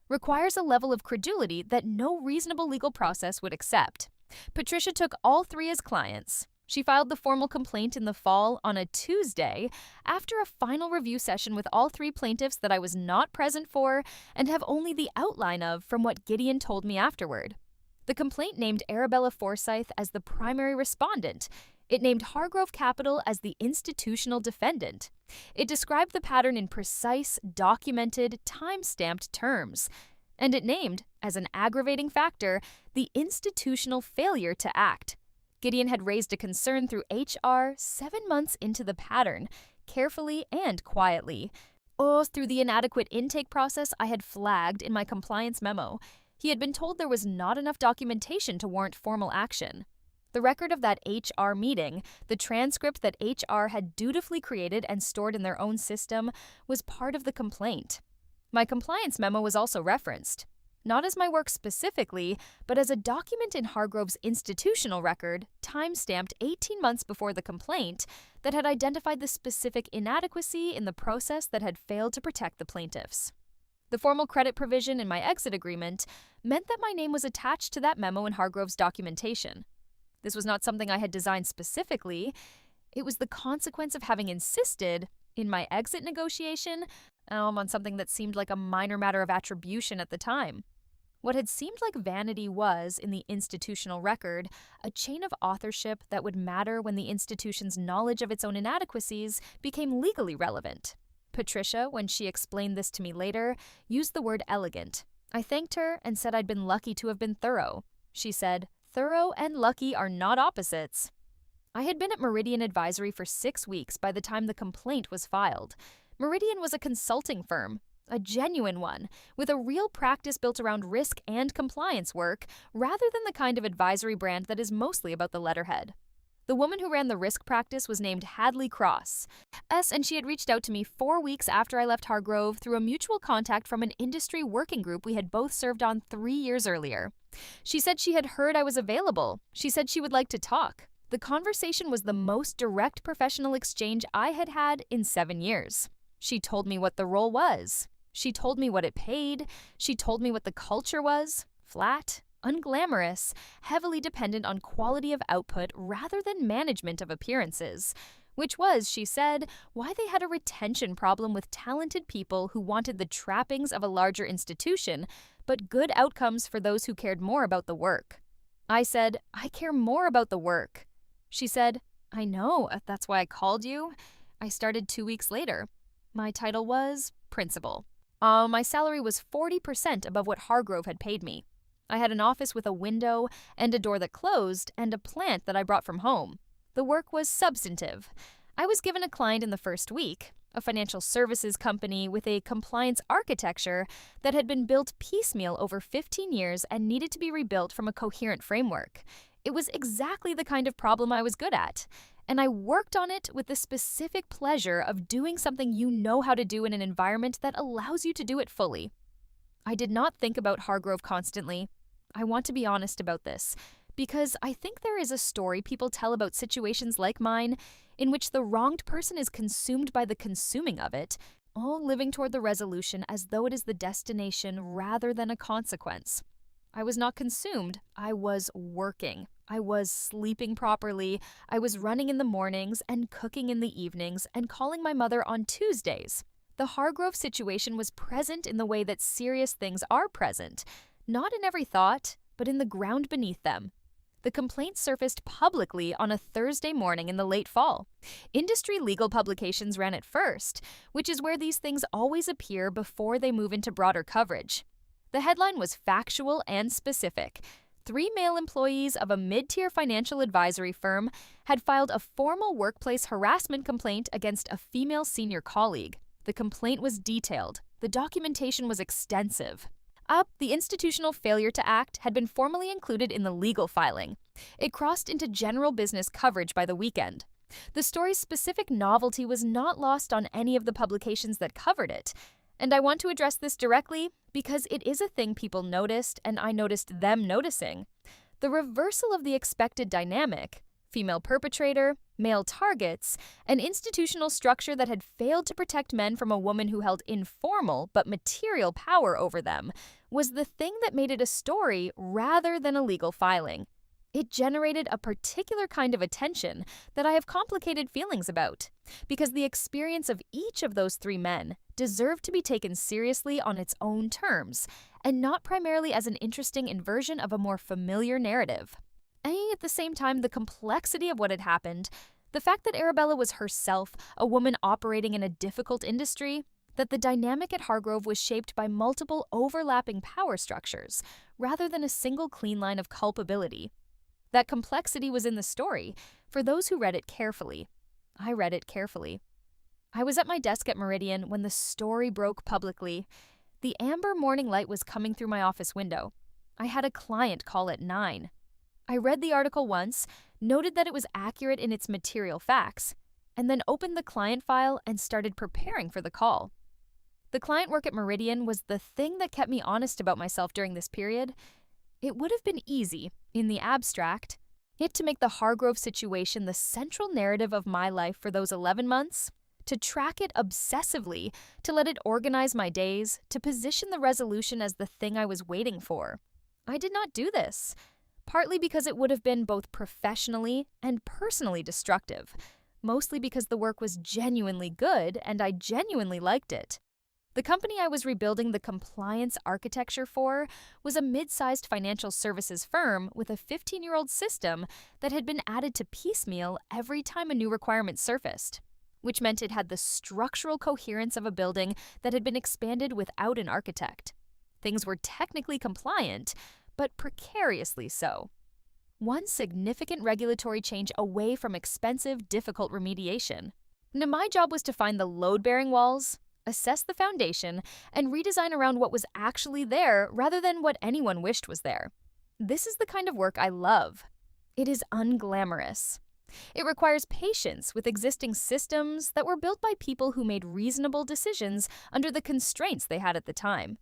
requires a level of credulity that no reasonable legal process would accept. Patricia took all 3 as clients. She filed the formal complaint in the fall on a Tuesday after a final review session with all 3 plaintiffs that I was not present for and have only the outline of from what Gideon told me afterward. The complaint named Arabella Forsyth as the primary respondent. It named Hargrove Capital as the institutional defendant. It described the pattern in precise, documented, time-stamped terms. And it named, as an aggravating factor, the institutional failure to act. Gideon had raised a concern through HR 7 months into the pattern, carefully and quietly. Through the inadequate intake process I had flagged in my compliance memo. He had been told there was not enough documentation to warrant formal action. The record of that HR meeting, the transcript that HR had dutifully created and stored in their own system, was part of the complaint. My compliance memo was also referenced. Not as my work specifically, but as a document in Hargrove's institutional record, time-stamped 18 months before the complaint, that had identified the specific inadequacy in the process that had failed to protect the plaintiffs. The formal credit provision in my exit agreement meant that my name was attached to that memo in Hargrove's documentation. This was not something I had designed specifically. It was the consequence of having insisted, in my exit negotiation, on something that seemed like a minor matter of attribution at the time. What had seemed like vanity was, in the institutional record, a chain of authorship that would matter when the institution's knowledge of its own inadequacies became legally relevant. Patricia, when she explained this to me later, used the word elegant. I thanked her and said I'd been lucky to have been thorough. She said, "Thorough and lucky are not opposites." I had been at Meridian Advisory for 6 weeks by the time the complaint was filed. Meridian was a consulting firm, a genuine one, with a real practice built around risk and compliance work, rather than the kind of advisory brand that is mostly about the letterhead. The woman who ran the risk practice was named Hadley Cross, and she had reached out to me 4 weeks after I left Hargrove through a mutual contact from an industry working group we had both served on 3 years earlier. She said she had heard I was available. She said she would like to talk. The conversation was the most direct professional exchange I had had in 7 years. She told me what the role was. She told me what it paid. She told me what the culture was. Flat, unglamorous, heavily dependent on quality of output rather than management of appearances, which was, she said, why they had a retention problem with talented people who wanted the trappings of a larger institution, but good outcomes for those who cared more about the work. I said, "I care more about the work." She said, "I know, that's why I called you." I started 2 weeks later. My title was principal. My salary was 40% above what Hargrove had paid me. I had an office with a window and a door that closed and a plant that I brought from home. The work was substantive. I was given a client in the first week, a financial services company with a compliance architecture that had been built piecemeal over 15 years and needed to be rebuilt from a coherent framework. It was exactly the kind of problem I was good at, and I worked on it with the specific pleasure of doing something you know how to do in an environment that allows you to do it fully. I did not think about Hargrove constantly. I want to be honest about this, because I think there is a story people tell about situations like mine in which the wronged person is consumed by the consuming of it, all living toward the resolution as though it is the destination rather than a consequence. I was not consumed, I was working. I was sleeping properly, I was running in the mornings and cooking in the evenings and calling my mother on Tuesdays. The Hargrove situation was present in the way that serious things are present, not in every thought, but in the ground beneath them. The complaint surfaced publicly on a Thursday morning in the late fall. Industry legal publications ran it first, which is where these things always appear before they move into broader coverage. The headline was factual and specific. 3 male employees of a mid-tier financial advisory firm had filed a formal workplace harassment complaint against a female senior colleague. The complaint was detailed. The documentation was extensive. The institutional failure to act had been formally included in the legal filing. It crossed into general business coverage by the weekend. The story's specific novelty was not lost on any of the publications that covered it. And I want to address this directly because it is a thing people noticed and I noticed them noticing. The reversal of the expected dynamic, female perpetrator, male targets, an institutional structure that had failed to protect men from a woman who held informal but material power over them, was the thing that made it a story rather than a legal filing. It generated a particular kind of attention that I have complicated feelings about, because the experience of each of those 3 men deserved to be taken seriously on its own terms, and not primarily as an interesting inversion of a more familiar narrative. And at the same time, the complexity of what had happened, the fact that Arabella was herself a woman operating in a difficult industry, that the dynamic at Hargrove was shaped by multiple overlapping power structures, rather than a single clean line of culpability. That complexity was in the story, for those who read it carefully. I read it carefully. I was at my desk at Meridian when the story broke publicly. The amber morning light was coming through my office window. I had a client call at 9. I read the article once, noted that it was accurate in its material facts, and then opened the client file and started preparing for the call. The client work at Meridian was the thing that kept me honest about myself during this period. It would have been easy, in the abstract, to make the Hargrove situation the central narrative of my life for those 11 months, to track it obsessively, to let it organize my days, to position the resolution as the thing I was waiting for. I did not do this, partly because it would have been both professionally and personally destructive, mostly because the work was genuinely good and I genuinely liked it. The company I was rebuilding the compliance architecture for was a mid-sized financial services firm with a 15-year-old system that had been added to piecemeal every time a new requirement surfaced, which meant it had the structural coherence of a building that had been expanded without an architect. Things were technically compliant, but precariously so. One significant regulatory change away from expensive, difficult remediation. Now, my job was to find the load-bearing walls, assess the foundation, and redesign around what was actually there rather than what anyone wished was there. This is the kind of work I love. It is unglamorous. It requires patience with existing systems that were built by people who made reasonable decisions under the constraints they had at the time.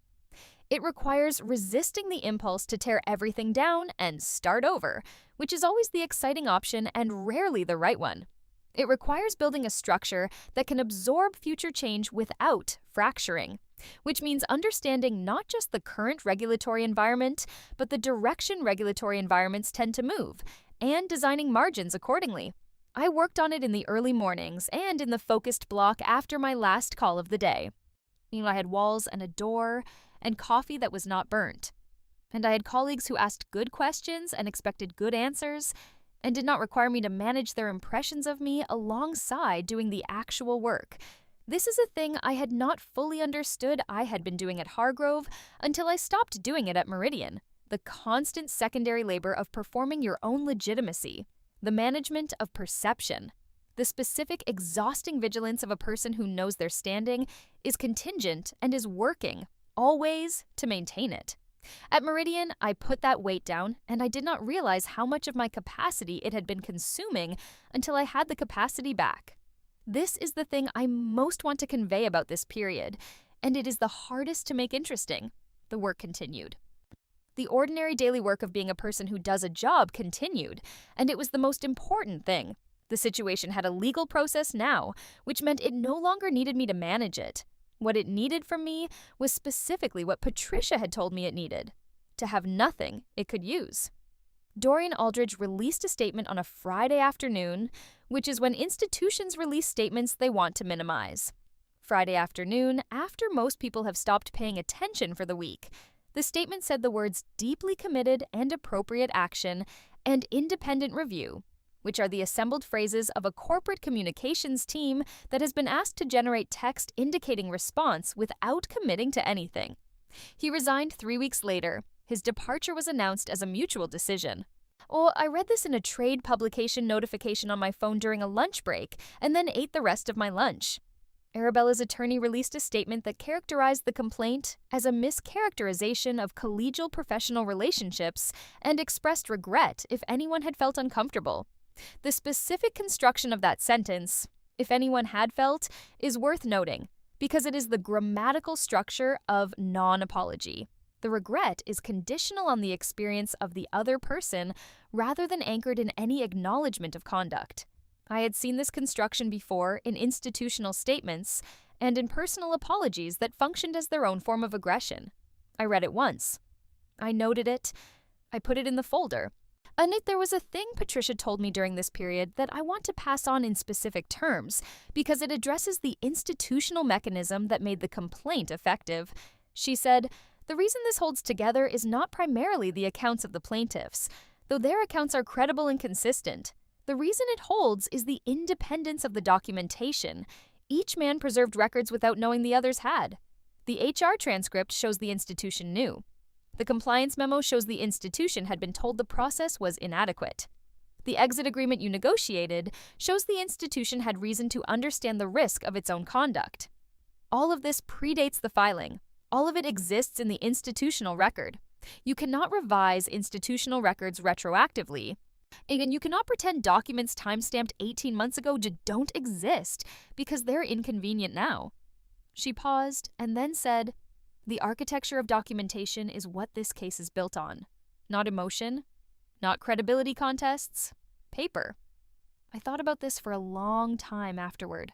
It requires resisting the impulse to tear everything down and start over, which is always the exciting option and rarely the right one. It requires building a structure that can absorb future change without fracturing, which means understanding not just the current regulatory environment, but the direction regulatory environments tend to move, and designing margins accordingly. I worked on it in the early mornings and in the focused block after my last call of the day. I had walls and a door, and coffee that was not burnt. And I had colleagues who asked good questions and expected good answers, and did not require me to manage their impressions of me alongside doing the actual work. This is a thing I had not fully understood I had been doing at Hargrove until I stopped doing it at Meridian. The constant secondary labor of performing your own legitimacy, the management of perception. The specific, exhausting vigilance of a person who knows their standing is contingent and is working, always, to maintain it. At Meridian, I put that weight down, and I did not realize how much of my capacity it had been consuming until I had the capacity back. This is the thing I most want to convey about this period, and it is the hardest to make interesting. The work continued. The ordinary daily work of being a person who does a job continued, and it was the most important thing. The situation had a legal process now, which meant it no longer needed me to manage it. What it needed from me was specifically what Patricia had told me it needed: to have nothing it could use. Dorian Aldridge released a statement on a Friday afternoon, which is when institutions release statements they want to minimize. Friday afternoon, after most people have stopped paying attention for the week, the statement said the words "deeply committed and appropriate action" and "independent review," which are the assembled phrases of a corporate communications team that has been asked to generate text indicating response without committing to anything. He resigned 3 weeks later. His departure was announced as a mutual decision. I read this in a trade publication notification on my phone during a lunch break and then ate the rest of my lunch. Arabella's attorney released a statement that characterized the complaint as a mischaracterization of collegial professional relationships and expressed regret if anyone had felt uncomfortable. The specific construction of that sentence, "if anyone had felt," is worth noting because it is the grammatical structure of non-apology. The regret is conditional on the experience of the other person rather than anchored in any acknowledgement of conduct. I had seen this construction before in institutional statements and in personal apologies that functioned as their own form of aggression. I read it once. I noted it. I put it in the folder. And there was a thing Patricia told me during this period that I want to pass on in specific terms because it addresses the institutional mechanism that made the complaint effective. She said, "The reason this holds together is not primarily the accounts of the plaintiffs, though their accounts are credible and consistent. The reason it holds is the independence of the documentation. Each man preserved records without knowing the others had. The HR transcript shows the institution knew. The compliance memo shows the institution had been told the process was inadequate. The exit agreement you negotiated shows the institution had reason to understand the risk of its own conduct. All of this predates the filing. All of it exists in the institutional record. You cannot revise institutional records retroactively. And you cannot pretend documents timestamped 18 months ago don't exist because they're inconvenient now." She paused and then said, "The architecture of documentation is what this case is built on. Not emotion, not credibility contests, paper." I thought about this for a long time afterward,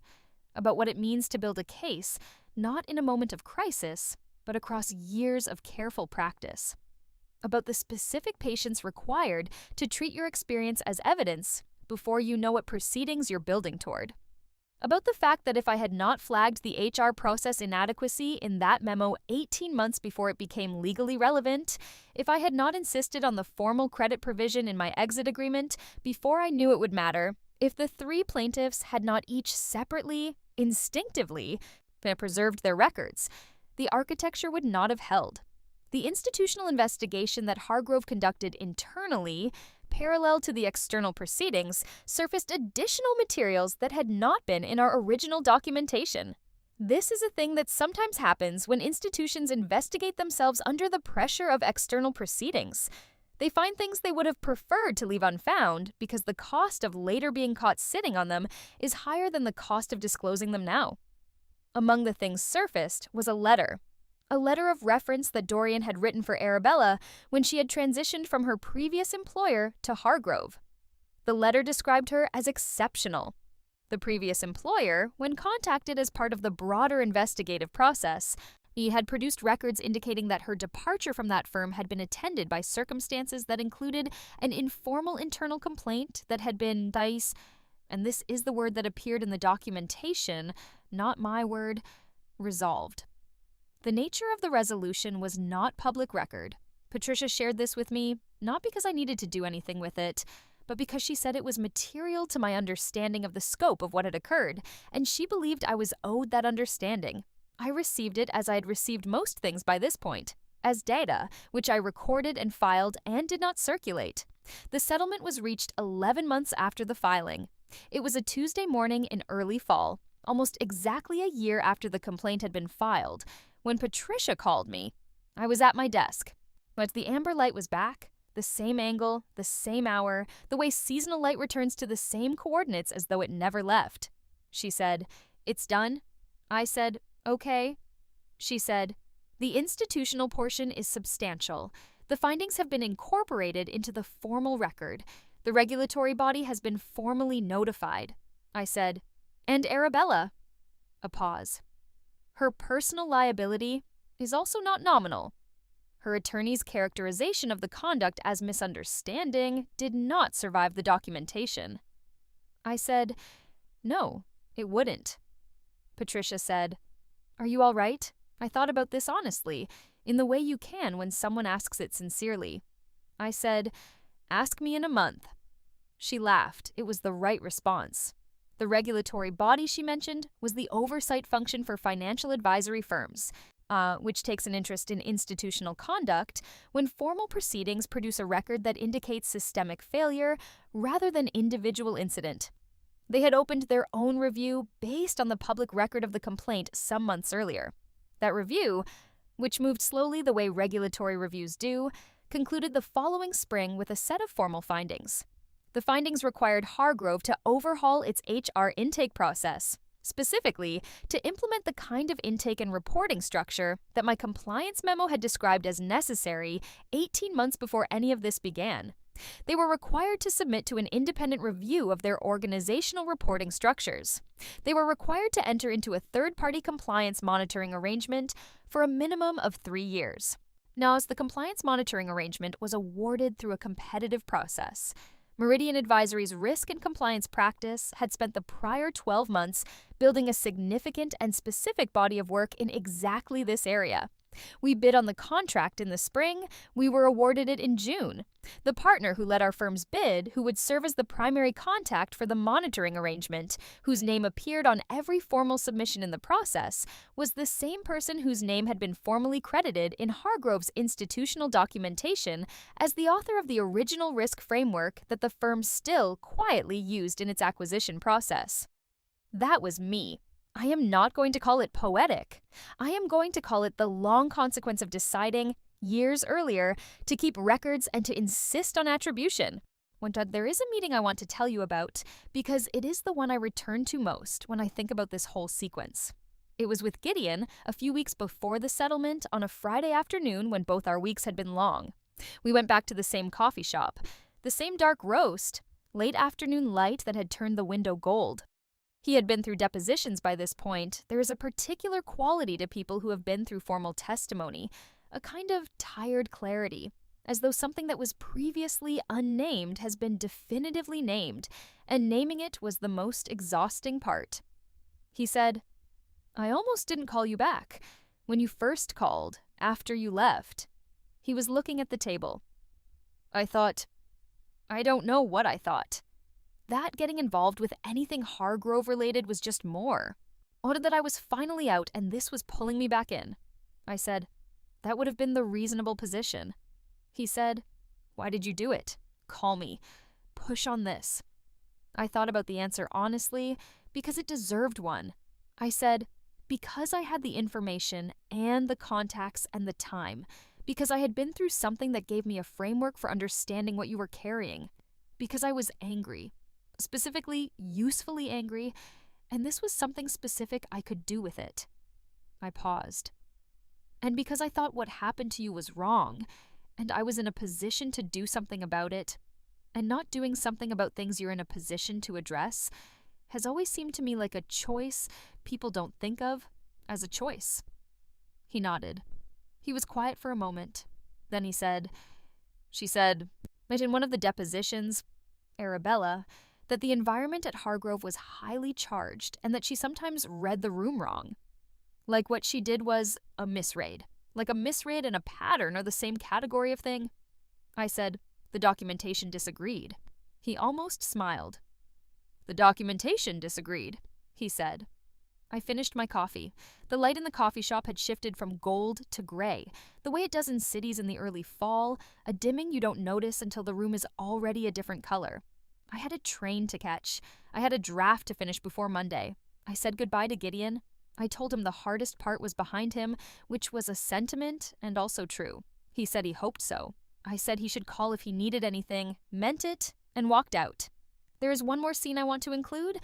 about what it means to build a case, not in a moment of crisis, but across years of careful practice. About the specific patience required to treat your experience as evidence before you know what proceedings you're building toward. About the fact that if I had not flagged the HR process inadequacy in that memo 18 months before it became legally relevant, if I had not insisted on the formal credit provision in my exit agreement before I knew it would matter, if the 3 plaintiffs had not each separately, instinctively, preserved their records, the architecture would not have held. The institutional investigation that Hargrove conducted internally, parallel to the external proceedings, surfaced additional materials that had not been in our original documentation. This is a thing that sometimes happens when institutions investigate themselves under the pressure of external proceedings. They find things they would have preferred to leave unfound because the cost of later being caught sitting on them is higher than the cost of disclosing them now. Among the things surfaced was a letter of reference that Dorian had written for Arabella when she had transitioned from her previous employer to Hargrove. The letter described her as exceptional. The previous employer, when contacted as part of the broader investigative process, he had produced records indicating that her departure from that firm had been attended by circumstances that included an informal internal complaint that had been and this is the word that appeared in the documentation, not my word, resolved. The nature of the resolution was not public record. Patricia shared this with me, not because I needed to do anything with it, but because she said it was material to my understanding of the scope of what had occurred, and she believed I was owed that understanding. I received it as I had received most things by this point, as data, which I recorded and filed and did not circulate. The settlement was reached 11 months after the filing. It was a Tuesday morning in early fall, almost exactly a year after the complaint had been filed, when Patricia called me. I was at my desk, but the amber light was back, the same angle, the same hour, the way seasonal light returns to the same coordinates as though it never left. She said, "It's done?" I said, "Okay." She said, "The institutional portion is substantial. The findings have been incorporated into the formal record. The regulatory body has been formally notified. I said, and Arabella. A pause. Her personal liability is also not nominal. Her attorney's characterization of the conduct as misunderstanding did not survive the documentation. I said, no, it wouldn't. Patricia said, are you all right? I thought about this honestly, in the way you can when someone asks it sincerely. I said, ask me in a month. She laughed. It was the right response. The regulatory body she mentioned was the Oversight Function for Financial Advisory Firms, which takes an interest in institutional conduct when formal proceedings produce a record that indicates systemic failure rather than individual incident. They had opened their own review based on the public record of the complaint some months earlier. That review, which moved slowly the way regulatory reviews do, concluded the following spring with a set of formal findings. The findings required Hargrove to overhaul its HR intake process, specifically to implement the kind of intake and reporting structure that my compliance memo had described as necessary 18 months before any of this began. They were required to submit to an independent review of their organizational reporting structures. They were required to enter into a third-party compliance monitoring arrangement for a minimum of 3 years. Now, as the compliance monitoring arrangement was awarded through a competitive process, Meridian Advisory's risk and compliance practice had spent the prior 12 months building a significant and specific body of work in exactly this area. We bid on the contract in the spring, we were awarded it in June. The partner who led our firm's bid, who would serve as the primary contact for the monitoring arrangement, whose name appeared on every formal submission in the process, was the same person whose name had been formally credited in Hargrove's institutional documentation as the author of the original risk framework that the firm still quietly used in its acquisition process. That was me. I am not going to call it poetic. I am going to call it the long consequence of deciding, years earlier, to keep records and to insist on attribution. There is a meeting I want to tell you about, because it is the one I return to most when I think about this whole sequence. It was with Gideon a few weeks before the settlement on a Friday afternoon when both our weeks had been long. We went back to the same coffee shop, the same dark roast, late afternoon light that had turned the window gold. He had been through depositions by this point. There is a particular quality to people who have been through formal testimony, a kind of tired clarity, as though something that was previously unnamed has been definitively named, and naming it was the most exhausting part. He said, I almost didn't call you back. When you first called, after you left. He was looking at the table. I don't know what I thought. That getting involved with anything Hargrove-related was just more. Odd that I was finally out and this was pulling me back in. I said, that would have been the reasonable position. He said, why did you do it? Call me. Push on this. I thought about the answer honestly because it deserved one. I said, because I had the information and the contacts and the time. Because I had been through something that gave me a framework for understanding what you were carrying. Because I was angry. Specifically, usefully angry, and this was something specific I could do with it. I paused. And because I thought what happened to you was wrong, and I was in a position to do something about it, and not doing something about things you're in a position to address has always seemed to me like a choice people don't think of as a choice. He nodded. He was quiet for a moment. Then he said, she said, in one of the depositions, Arabella, that the environment at Hargrove was highly charged and that she sometimes read the room wrong. Like what she did was a misread. Like a misread and a pattern are the same category of thing. I said, the documentation disagreed. He almost smiled. The documentation disagreed, he said. I finished my coffee. The light in the coffee shop had shifted from gold to gray, the way it does in cities in the early fall, a dimming you don't notice until the room is already a different color. I had a train to catch. I had a draft to finish before Monday. I said goodbye to Gideon. I told him the hardest part was behind him, which was a sentiment and also true. He said he hoped so. I said he should call if he needed anything, meant it, and walked out. There is one more scene I want to include,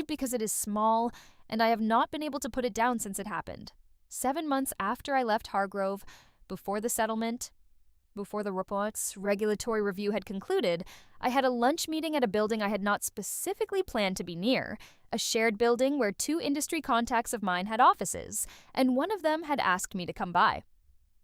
because it is small, and I have not been able to put it down since it happened. 7 months after I left Hargrove, before the settlement, Before the report's regulatory review had concluded, I had a lunch meeting at a building I had not specifically planned to be near, a shared building where two industry contacts of mine had offices, and one of them had asked me to come by.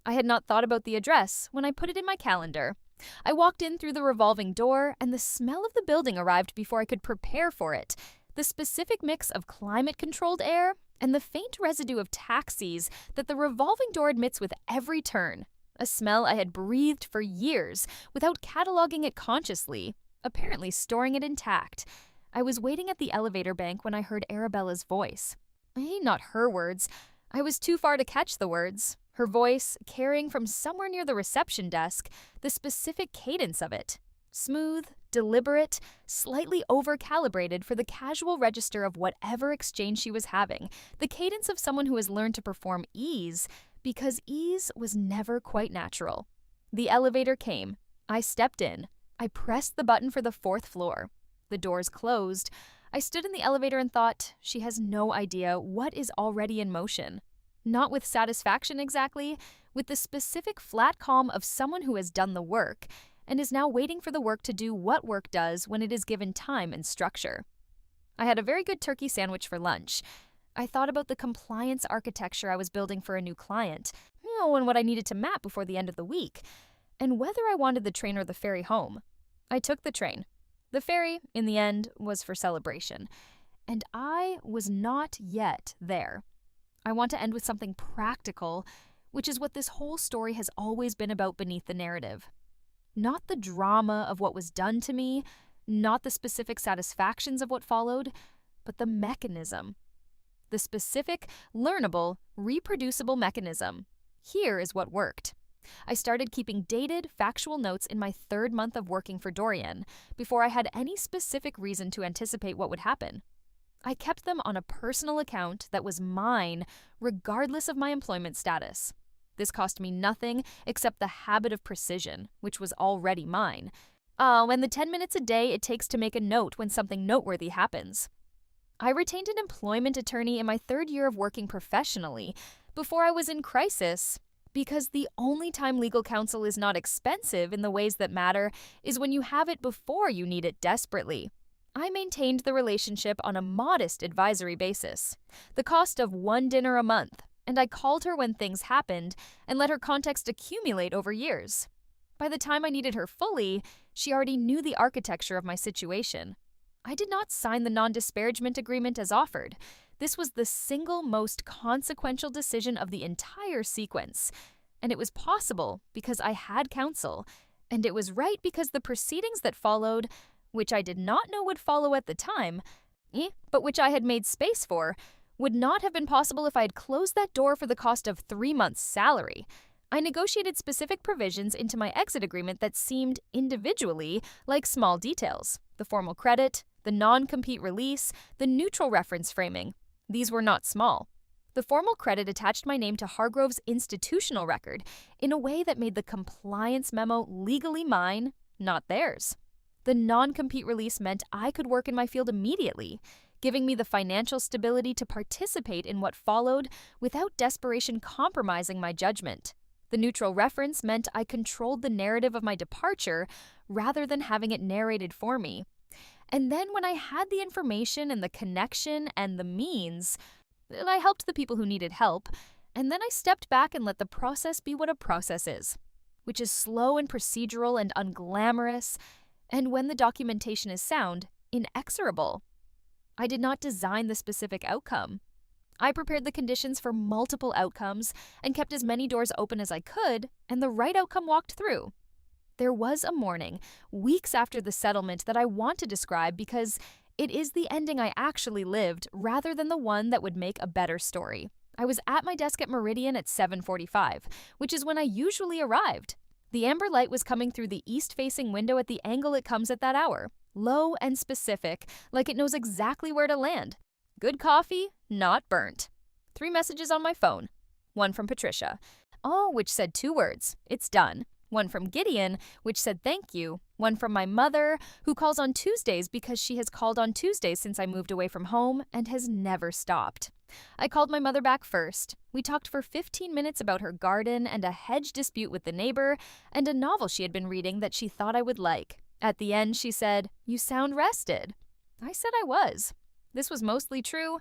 I had not thought about the address when I put it in my calendar. I walked in through the revolving door, and the smell of the building arrived before I could prepare for it. The specific mix of climate-controlled air and the faint residue of taxis that the revolving door admits with every turn. A smell I had breathed for years without cataloging it consciously, apparently storing it intact. I was waiting at the elevator bank when I heard Arabella's voice. Not her words. I was too far to catch the words. Her voice, carrying from somewhere near the reception desk, the specific cadence of it. Smooth, deliberate, slightly over-calibrated for the casual register of whatever exchange she was having. The cadence of someone who has learned to perform ease, because ease was never quite natural. The elevator came. I stepped in. I pressed the button for the 4th floor. The doors closed. I stood in the elevator and thought, she has no idea what is already in motion. Not with satisfaction exactly, with the specific flat calm of someone who has done the work and is now waiting for the work to do what work does when it is given time and structure. I had a very good turkey sandwich for lunch. I thought about the compliance architecture I was building for a new client, and what I needed to map before the end of the week, and whether I wanted the train or the ferry home. I took the train. The ferry, in the end, was for celebration, and I was not yet there. I want to end with something practical, which is what this whole story has always been about beneath the narrative. Not the drama of what was done to me, not the specific satisfactions of what followed, but the mechanism. The specific, learnable, reproducible mechanism. Here is what worked. I started keeping dated, factual notes in my 3rd month of working for Dorian, before I had any specific reason to anticipate what would happen. I kept them on a personal account that was mine, regardless of my employment status. This cost me nothing except the habit of precision, which was already mine. And the 10 minutes a day it takes to make a note when something noteworthy happens. I retained an employment attorney in my 3rd year of working professionally, before I was in crisis, because the only time legal counsel is not expensive in the ways that matter is when you have it before you need it desperately. I maintained the relationship on a modest advisory basis, the cost of 1 dinner a month, and I called her when things happened and let her context accumulate over years. By the time I needed her fully, she already knew the architecture of my situation. I did not sign the non-disparagement agreement as offered. This was the single most consequential decision of the entire sequence, and it was possible because I had counsel, and it was right because the proceedings that followed, which I did not know would follow at the time, but which I had made space for, would not have been possible if I had closed that door for the cost of 3 months' salary. I negotiated specific provisions into my exit agreement that seemed, individually, like small details. The formal credit, the non-compete release, the neutral reference framing. These were not small. The formal credit attached my name to Hargrove's institutional record in a way that made the compliance memo legally mine, not theirs. The non-compete release meant I could work in my field immediately, giving me the financial stability to participate in what followed without desperation compromising my judgment. The neutral reference meant I controlled the narrative of my departure rather than having it narrated for me. And then when I had the information and the connection and the means, I helped the people who needed help, and then I stepped back and let the process be what a process is, which is slow and procedural and unglamorous, and when the documentation is sound, inexorable. I did not design the specific outcome. I prepared the conditions for multiple outcomes and kept as many doors open as I could, and the right outcome walked through. There was a morning, weeks after the settlement, that I want to describe because it is the ending I actually lived rather than the one that would make a better story. I was at my desk at Meridian at 7:45, which is when I usually arrived. The amber light was coming through the east-facing window at the angle it comes at that hour, low and specific, like it knows exactly where to land. Good coffee, not burnt. 3 messages on my phone. One from Patricia, which said 2 words, "It's done." One from Gideon, which said thank you. One from my mother, who calls on Tuesdays because she has called on Tuesdays since I moved away from home and has never stopped. I called my mother back first. We talked for 15 minutes about her garden and a hedge dispute with the neighbor and a novel she had been reading that she thought I would like. At the end, she said, "You sound rested." I said I was. This was mostly true.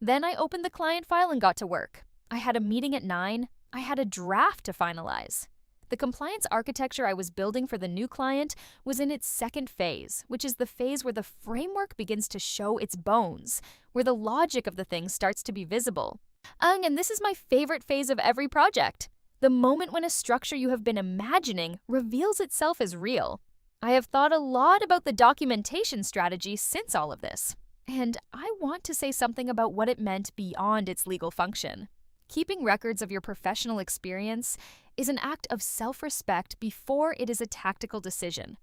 Then I opened the client file and got to work. I had a meeting at 9. I had a draft to finalize. The compliance architecture I was building for the new client was in its second phase, which is the phase where the framework begins to show its bones, where the logic of the thing starts to be visible. And this is my favorite phase of every project. The moment when a structure you have been imagining reveals itself as real. I have thought a lot about the documentation strategy since all of this, and I want to say something about what it meant beyond its legal function. Keeping records of your professional experience is an act of self-respect before it is a tactical decision.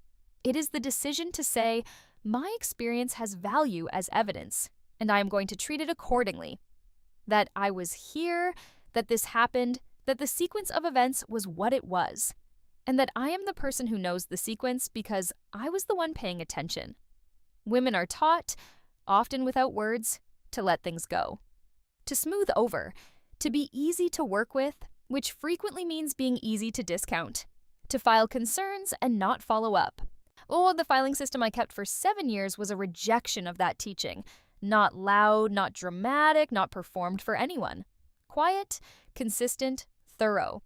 It is the decision to say, my experience has value as evidence, and I am going to treat it accordingly. That I was here, that this happened, that the sequence of events was what it was, and that I am the person who knows the sequence because I was the one paying attention. Women are taught, often without words, to let things go, to smooth over, to be easy to work with, which frequently means being easy to discount, to file concerns and not follow up. The filing system I kept for 7 years was a rejection of that teaching. Not loud, not dramatic, not performed for anyone. Quiet, consistent, thorough.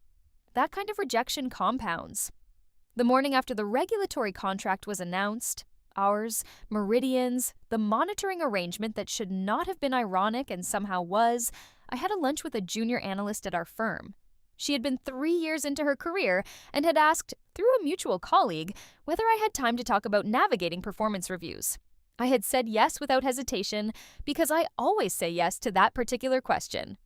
That kind of rejection compounds. The morning after the regulatory contract was announced, hours, meridians, the monitoring arrangement that should not have been ironic and somehow was, I had a lunch with a junior analyst at our firm. She had been 3 years into her career and had asked, through a mutual colleague, whether I had time to talk about navigating performance reviews. I had said yes without hesitation because I always say yes to that particular question.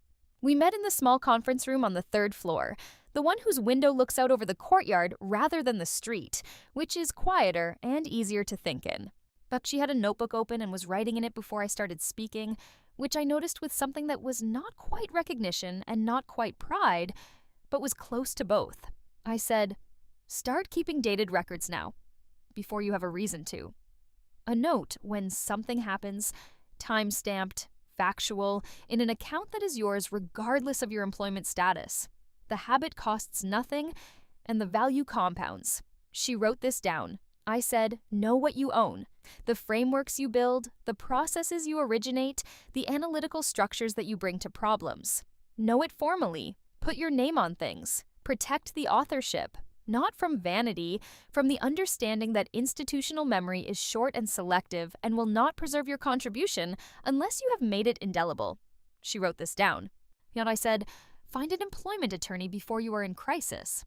We met in the small conference room on the 3rd floor, the one whose window looks out over the courtyard rather than the street, which is quieter and easier to think in. Bakshi had a notebook open and was writing in it before I started speaking, which I noticed with something that was not quite recognition and not quite pride, but was close to both. I said, "Start keeping dated records now, before you have a reason to." A note when something happens, time-stamped, factual, in an account that is yours regardless of your employment status. The habit costs nothing, and the value compounds. She wrote this down. I said, know what you own. The frameworks you build, the processes you originate, the analytical structures that you bring to problems. Know it formally. Put your name on things. Protect the authorship. Not from vanity, from the understanding that institutional memory is short and selective and will not preserve your contribution unless you have made it indelible. She wrote this down. Yet I said, find an employment attorney before you are in crisis.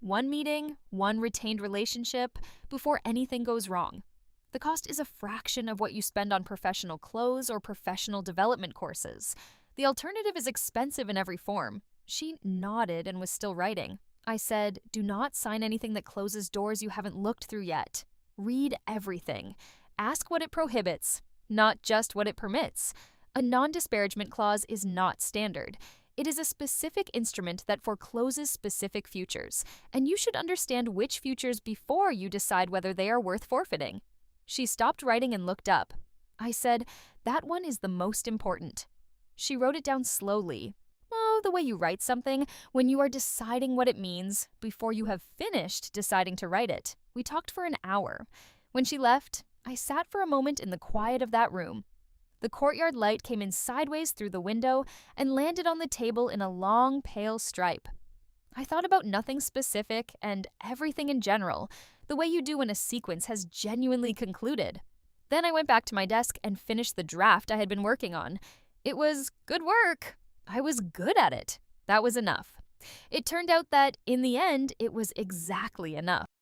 One meeting, one retained relationship, before anything goes wrong. The cost is a fraction of what you spend on professional clothes or professional development courses. The alternative is expensive in every form. She nodded and was still writing. I said, do not sign anything that closes doors you haven't looked through yet. Read everything. Ask what it prohibits, not just what it permits. A non-disparagement clause is not standard. It is a specific instrument that forecloses specific futures, and you should understand which futures before you decide whether they are worth forfeiting. She stopped writing and looked up. I said, that one is the most important. She wrote it down slowly. The way you write something, when you are deciding what it means before you have finished deciding to write it. We talked for an hour. When she left, I sat for a moment in the quiet of that room. The courtyard light came in sideways through the window and landed on the table in a long, pale stripe. I thought about nothing specific and everything in general, the way you do when a sequence has genuinely concluded. Then I went back to my desk and finished the draft I had been working on. It was good work. I was good at it. That was enough. It turned out that, in the end, it was exactly enough.